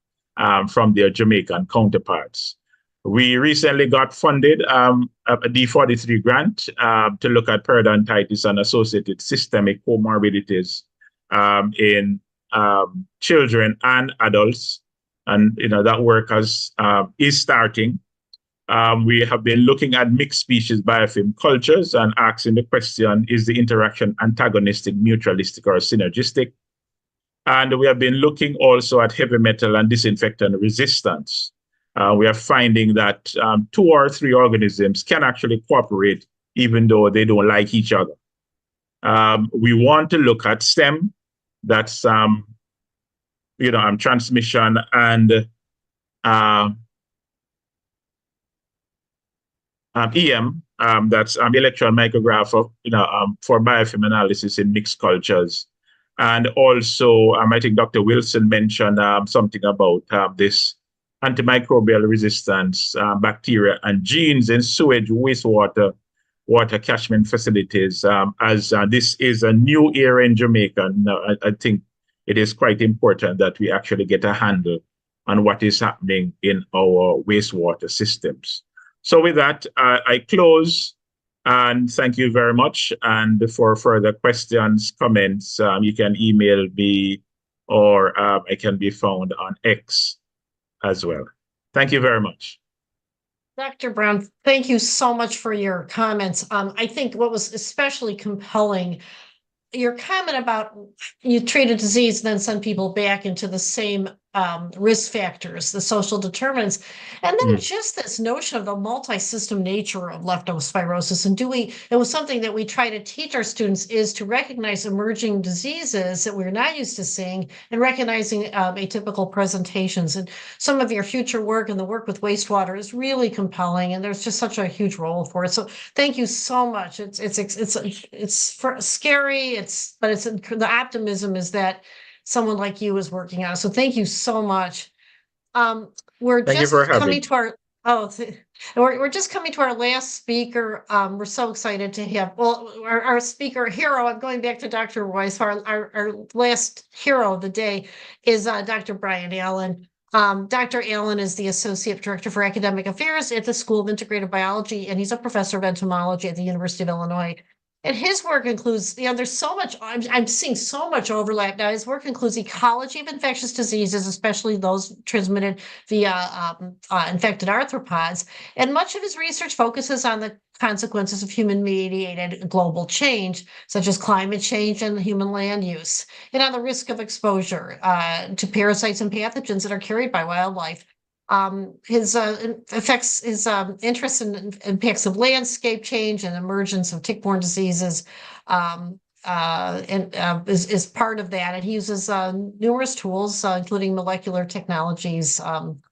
[SPEAKER 8] from their Jamaican counterparts. We recently got funded a D43 grant to look at periodontitis and associated systemic comorbidities in children and adults, and that work is starting. We have been looking at mixed species biofilm cultures and asking the question: is the interaction antagonistic, mutualistic, or synergistic? And we have been looking also at heavy metal and disinfectant resistance. We are finding that 2 or 3 organisms can actually cooperate even though they don't like each other. We want to look at STEM, that's transmission, and EM, that's electron micrograph for biofilm analysis in mixed cultures. And also, I think Dr. Wilson mentioned something about this antimicrobial resistance, bacteria and genes in sewage, wastewater, water catchment facilities. As this is a new era in Jamaica, I think it is quite important that we actually get a handle on what is happening in our wastewater systems. So with that, I close, and thank you very much. And for further questions, comments, you can email me, or I can be found on X as well. Thank you very much.
[SPEAKER 1] Dr. Brown, thank you so much for your comments. I think what was especially compelling, your comment about you treat a disease and then send people back into the same risk factors, the social determinants, and then just this notion of the multi-system nature of leptospirosis. And it was something that we try to teach our students, is to recognize emerging diseases that we're not used to seeing and recognizing atypical presentations. And some of your future work and the work with wastewater is really compelling, and there's just such a huge role for it. So thank you so much. It's scary, but the optimism is that someone like you is working on it. So thank you so much. We're just coming to our last speaker. We're so excited to have, our speaker hero. I'm going back to Dr. Royce. Our last hero of the day is Dr. Brian Allen. Dr. Allen is the Associate Director for Academic Affairs at the School of Integrated Biology, and he's a professor of entomology at the University of Illinois. And his work includes, there's so much, I'm seeing so much overlap now. His work includes ecology of infectious diseases, especially those transmitted via infected arthropods. And much of his research focuses on the consequences of human-mediated global change, such as climate change and human land use, and on the risk of exposure to parasites and pathogens that are carried by wildlife. His interest in impacts of landscape change and emergence of tick-borne diseases is part of that. And he uses numerous tools, including molecular technologies,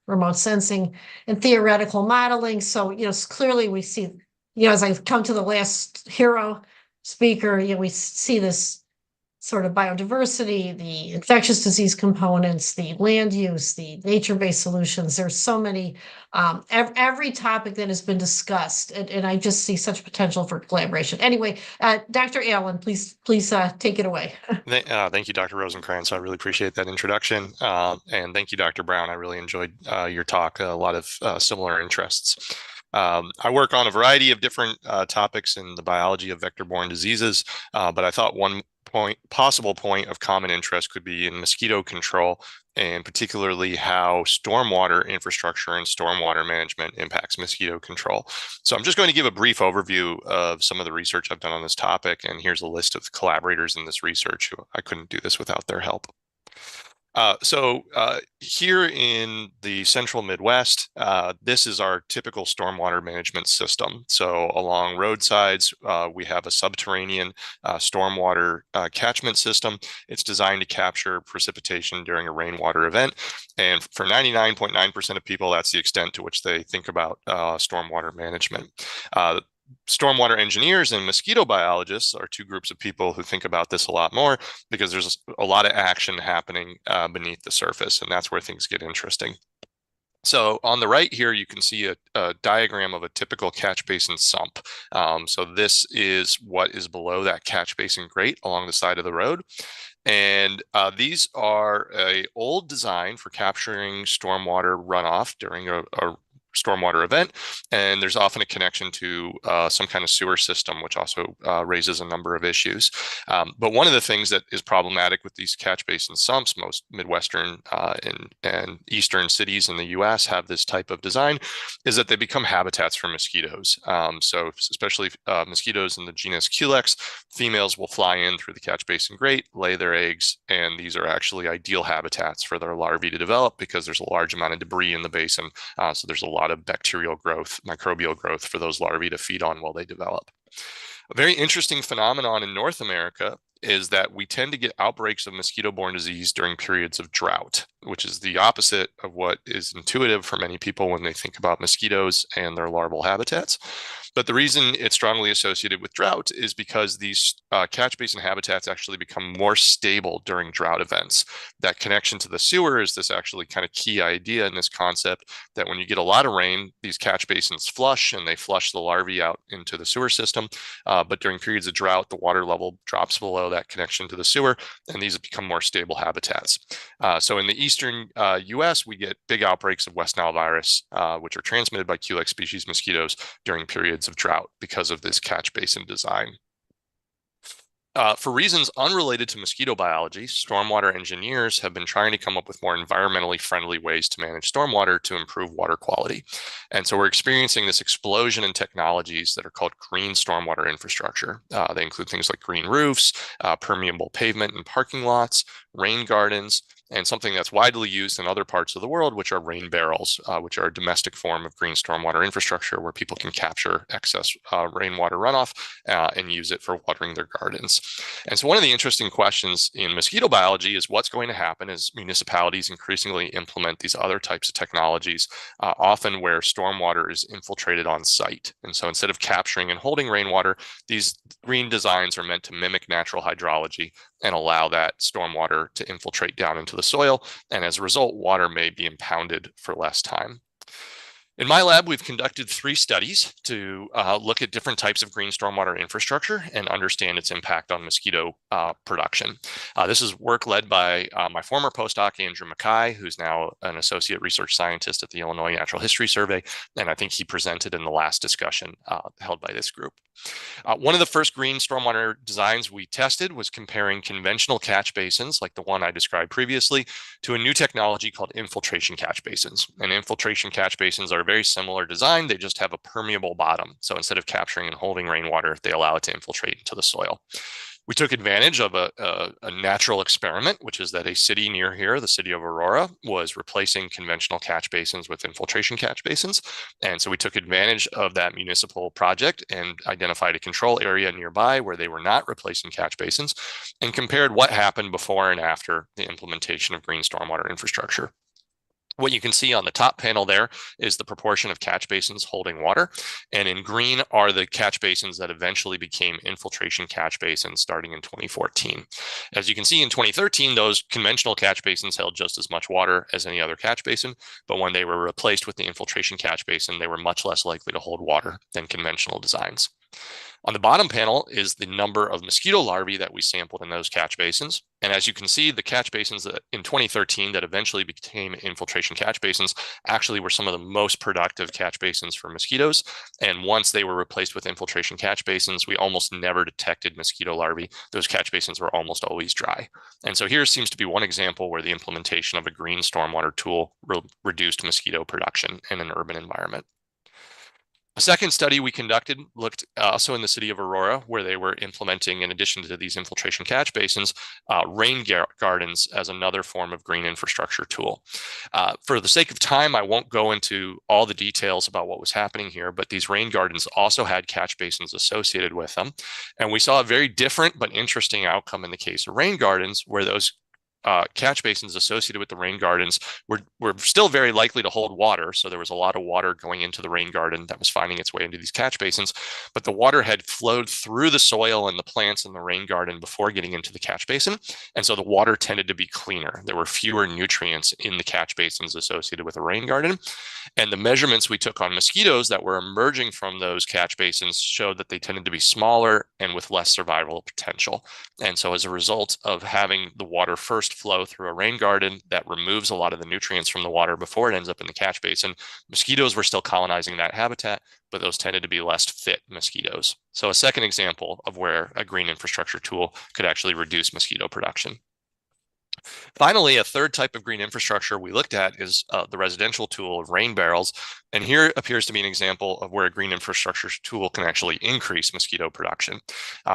[SPEAKER 1] remote sensing, and theoretical modeling. So, clearly we see, as I've come to the last hero speaker, we see this sort of biodiversity, the infectious disease components, the land use, the nature-based solutions. There's so many, every topic that has been discussed, and I just see such potential for collaboration. Anyway, Dr. Allen, please take it away.
[SPEAKER 9] Thank you, Dr. Rosenkrantz. I really appreciate that introduction. And thank you, Dr. Brown. I really enjoyed your talk, a lot of similar interests. I work on a variety of different topics in the biology of vector-borne diseases, but I thought one possible point of common interest could be in mosquito control, and particularly how stormwater infrastructure and stormwater management impacts mosquito control. So I'm just going to give a brief overview of some of the research I've done on this topic, and here's a list of collaborators in this research who I couldn't do this without their help. Here in the central Midwest, this is our typical stormwater management system. So along roadsides, we have a subterranean stormwater catchment system. It's designed to capture precipitation during a rainwater event. And for 99.9% of people, that's the extent to which they think about stormwater management. Stormwater engineers and mosquito biologists are two groups of people who think about this a lot more, because there's a lot of action happening beneath the surface, and that's where things get interesting. So on the right here, you can see a diagram of a typical catch basin sump. So this is what is below that catch basin grate along the side of the road. And these are an old design for capturing stormwater runoff during a stormwater event, and there's often a connection to some kind of sewer system, which also raises a number of issues. But one of the things that is problematic with these catch basin sumps, most Midwestern and Eastern cities in the US have this type of design, is that they become habitats for mosquitoes. So especially mosquitoes in the genus Culex, females will fly in through the catch basin grate, lay their eggs, and these are actually ideal habitats for their larvae to develop, because there's a large amount of debris in the basin. So there's a lot of bacterial growth, microbial growth for those larvae to feed on while they develop. A very interesting phenomenon in North America is that we tend to get outbreaks of mosquito-borne disease during periods of drought, which is the opposite of what is intuitive for many people when they think about mosquitoes and their larval habitats. But the reason it's strongly associated with drought is because these catch basin habitats actually become more stable during drought events. That connection to the sewer is this actually kind of key idea in this concept, that when you get a lot of rain, these catch basins flush and they flush the larvae out into the sewer system. But during periods of drought, the water level drops below that connection to the sewer, and these have become more stable habitats. So in the eastern US, we get big outbreaks of West Nile virus, which are transmitted by Culex species mosquitoes during periods of drought because of this catch basin design. For reasons unrelated to mosquito biology, stormwater engineers have been trying to come up with more environmentally friendly ways to manage stormwater to improve water quality. And so we're experiencing this explosion in technologies that are called green stormwater infrastructure. They include things like green roofs, permeable pavement and parking lots, rain gardens, and something that's widely used in other parts of the world, which are rain barrels, which are a domestic form of green stormwater infrastructure where people can capture excess rainwater runoff and use it for watering their gardens. And so one of the interesting questions in mosquito biology is what's going to happen as municipalities increasingly implement these other types of technologies, often where stormwater is infiltrated on site. And so instead of capturing and holding rainwater, these green designs are meant to mimic natural hydrology and allow that stormwater to infiltrate down into the soil. And as a result, water may be impounded for less time. In my lab, we've conducted 3 studies to look at different types of green stormwater infrastructure and understand its impact on mosquito production. This is work led by my former postdoc, Andrew Mackay, who's now an associate research scientist at the Illinois Natural History Survey, and I think he presented in the last discussion held by this group. One of the first green stormwater designs we tested was comparing conventional catch basins, like the one I described previously, to a new technology called infiltration catch basins. And infiltration catch basins are a very similar design. They just have a permeable bottom. So instead of capturing and holding rainwater, they allow it to infiltrate into the soil. We took advantage of a natural experiment, which is that a city near here, the city of Aurora, was replacing conventional catch basins with infiltration catch basins. And so we took advantage of that municipal project and identified a control area nearby where they were not replacing catch basins and compared what happened before and after the implementation of green stormwater infrastructure. What you can see on the top panel there is the proportion of catch basins holding water. And in green are the catch basins that eventually became infiltration catch basins starting in 2014. As you can see in 2013, those conventional catch basins held just as much water as any other catch basin. But when they were replaced with the infiltration catch basin, they were much less likely to hold water than conventional designs. On the bottom panel is the number of mosquito larvae that we sampled in those catch basins. And as you can see, the catch basins that in 2013 that eventually became infiltration catch basins actually were some of the most productive catch basins for mosquitoes. And once they were replaced with infiltration catch basins, we almost never detected mosquito larvae. Those catch basins were almost always dry. And so here seems to be one example where the implementation of a green stormwater tool reduced mosquito production in an urban environment. A second study we conducted looked also in the city of Aurora, where they were implementing, in addition to these infiltration catch basins, rain gardens as another form of green infrastructure tool. For the sake of time, I won't go into all the details about what was happening here, but these rain gardens also had catch basins associated with them. And we saw a very different but interesting outcome in the case of rain gardens, where those catch basins associated with the rain gardens were still very likely to hold water. So there was a lot of water going into the rain garden that was finding its way into these catch basins, but the water had flowed through the soil and the plants in the rain garden before getting into the catch basin. And so the water tended to be cleaner. There were fewer nutrients in the catch basins associated with a rain garden. And the measurements we took on mosquitoes that were emerging from those catch basins showed that they tended to be smaller and with less survival potential. And so as a result of having the water first flow through a rain garden that removes a lot of the nutrients from the water before it ends up in the catch basin, mosquitoes were still colonizing that habitat, but those tended to be less fit mosquitoes. So a second example of where a green infrastructure tool could actually reduce mosquito production. Finally, a third type of green infrastructure we looked at is the residential tool of rain barrels. And here appears to be an example of where a green infrastructure tool can actually increase mosquito production.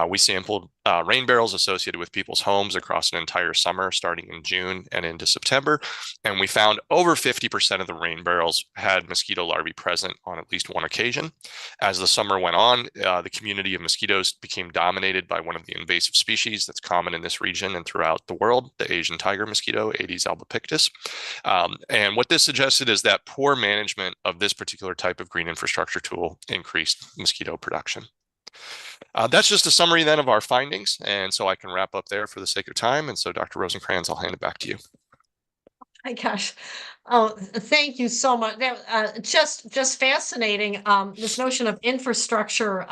[SPEAKER 9] We sampled rain barrels associated with people's homes across an entire summer, starting in June and into September. And we found over 50% of the rain barrels had mosquito larvae present on at least one occasion. As the summer went on, the community of mosquitoes became dominated by one of the invasive species that's common in this region and throughout the world, the Asian tiger mosquito, Aedes albopictus. And what this suggested is that poor management of this particular type of green infrastructure tool increased mosquito production. That's just a summary then of our findings. And so I can wrap up there for the sake of time. And so Dr. Rosencrans, I'll hand it back to you.
[SPEAKER 1] My gosh. Oh, thank you so much. That, just fascinating. This notion of infrastructure,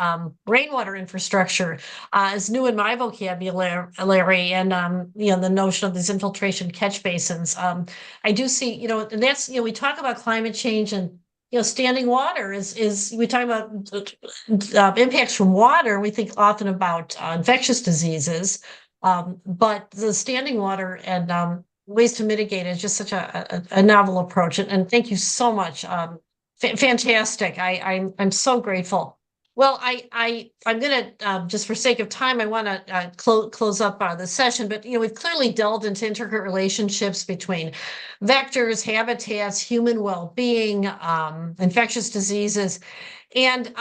[SPEAKER 1] rainwater infrastructure, is new in my vocabulary, and the notion of these infiltration catch basins. I do see, and that's, we talk about climate change and standing water is we talk about impacts from water. We think often about infectious diseases, but the standing water and ways to mitigate is just such a novel approach. And thank you so much. Fantastic. I'm so grateful. Well, I'm going to, just for sake of time, I want to close up the session, but, we've clearly delved into intricate relationships between vectors, habitats, human well-being, infectious diseases. And,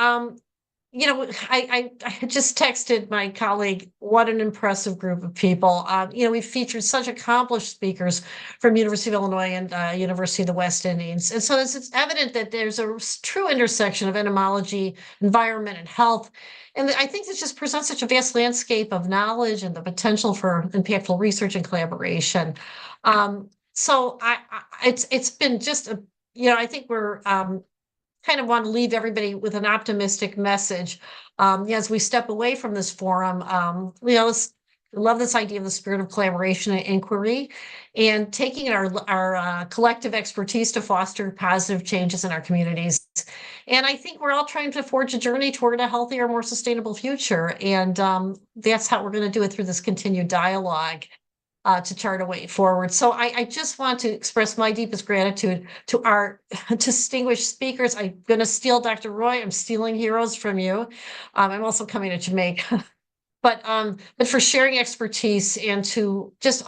[SPEAKER 1] I just texted my colleague, what an impressive group of people. We've featured such accomplished speakers from University of Illinois and University of the West Indies. And so it's evident that there's a true intersection of entomology, environment, and health. And I think this just presents such a vast landscape of knowledge and the potential for impactful research and collaboration. So it's been just I think we're kind of want to leave everybody with an optimistic message as we step away from this forum. I love this idea of the spirit of collaboration and inquiry, and taking our collective expertise to foster positive changes in our communities. And I think we're all trying to forge a journey toward a healthier, more sustainable future. And that's how we're going to do it, through this continued dialogue to chart a way forward. So I just want to express my deepest gratitude to our distinguished speakers. I'm going to steal Dr. Roy. I'm stealing heroes from you. I'm also coming to Jamaica. But for sharing expertise, and to just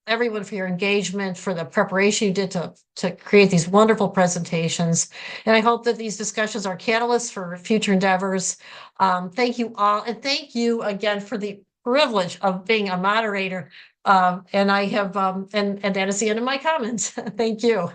[SPEAKER 1] everyone for your engagement, for the preparation you did to create these wonderful presentations. And I hope that these discussions are catalysts for future endeavors. Thank you all. And thank you again for the privilege of being a moderator. And I have, and that is the end of my comments. Thank you.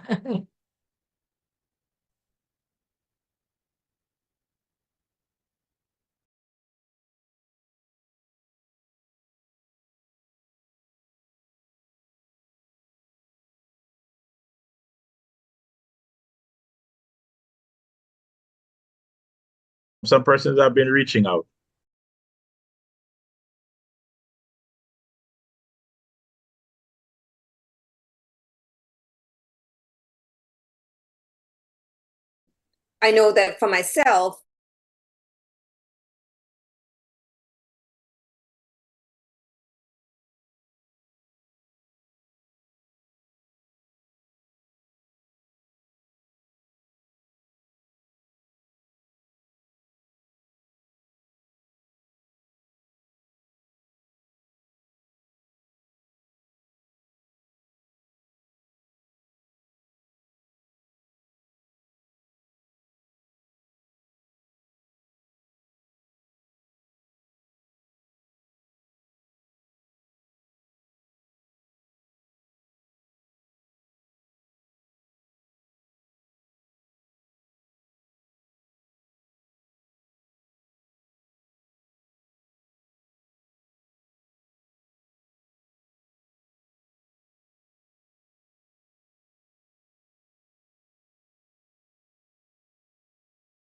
[SPEAKER 8] Some persons have been reaching out.
[SPEAKER 6] I know that for myself,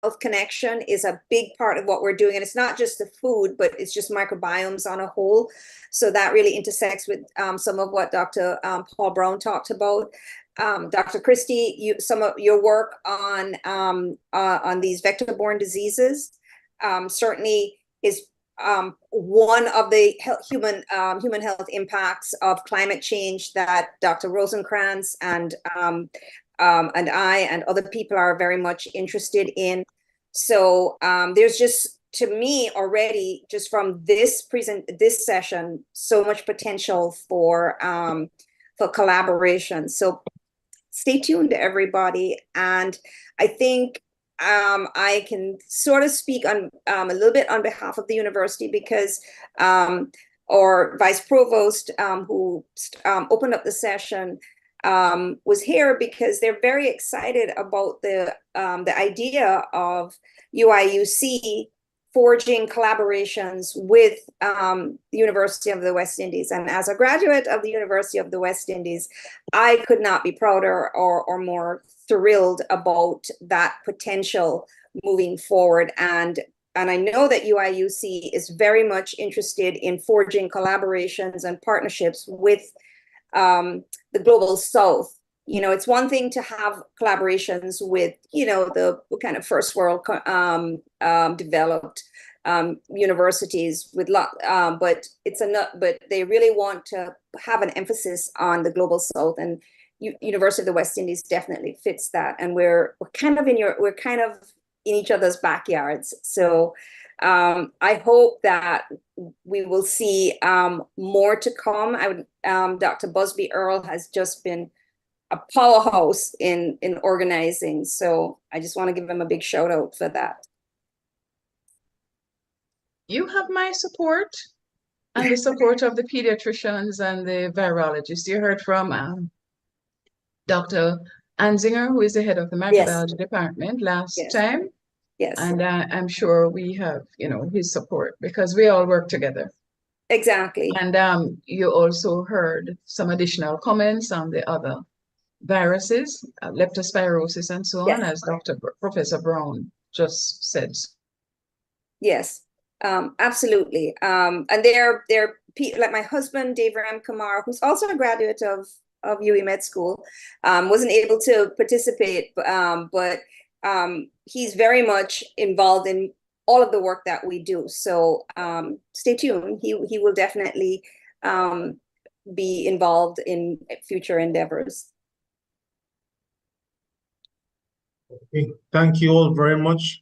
[SPEAKER 6] health connection is a big part of what we're doing. And it's not just the food, but it's just microbiomes on a whole. So that really intersects with some of what Dr. Paul Brown talked about. Dr. Christie, some of your work on these vector-borne diseases certainly is one of the human health impacts of climate change that Dr. Rosencrantz and I and other people are very much interested in. So there's just, to me already, just from this session, so much potential for collaboration. So stay tuned, everybody. And I think I can sort of speak on a little bit on behalf of the university, because our vice provost, who opened up the session, was here because they're very excited about the idea of UIUC forging collaborations with the University of the West Indies. And as a graduate of the University of the West Indies, I could not be prouder or more thrilled about that potential moving forward. And I know that UIUC is very much interested in forging collaborations and partnerships with the global South. You know, it's one thing to have collaborations with, you know, the kind of first world developed universities with but they really want to have an emphasis on the global South, and University of the West Indies definitely fits that. And we're kind of in each other's backyards. So I hope that we will see more to come. Dr. Busby Earle has just been a powerhouse in organizing. So I just want to give him a big shout out for that.
[SPEAKER 4] You have my support and the support of the pediatricians and the virologists. You heard from Dr. Anzinger, who is the head of the microbiology department last time.
[SPEAKER 6] Yes.
[SPEAKER 4] And I'm sure we have, you know, his support, because we all work together.
[SPEAKER 6] Exactly.
[SPEAKER 4] And you also heard some additional comments on the other viruses, leptospirosis, and so on, as Professor Brown just said.
[SPEAKER 6] Yes, absolutely. And they're like my husband, Dave Ram Kumar, who's also a graduate of UWI Med School, wasn't able to participate, but he's very much involved in all of the work that we do. So stay tuned. He will definitely be involved in future endeavors.
[SPEAKER 10] Okay. Thank you all very much.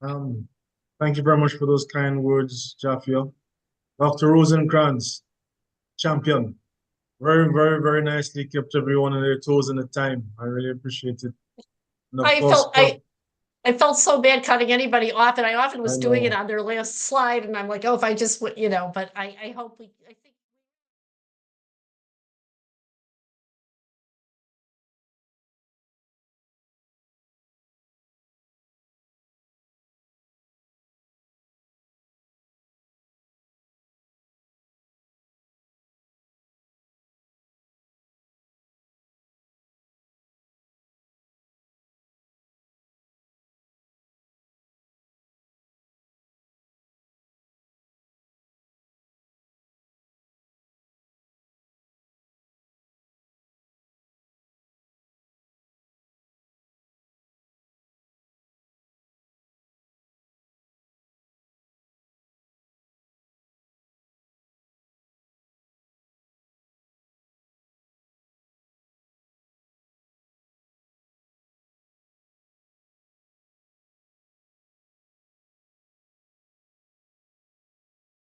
[SPEAKER 10] Thank you very much for those kind words, Jafia. Dr. Rosenkrantz, champion. Very, very, very nicely kept everyone on their toes in the time. I really appreciate it.
[SPEAKER 1] I felt so bad cutting anybody off, and I often was doing it
[SPEAKER 10] know.
[SPEAKER 1] on their last slide, and I'm like, oh, if I just, but I hope we.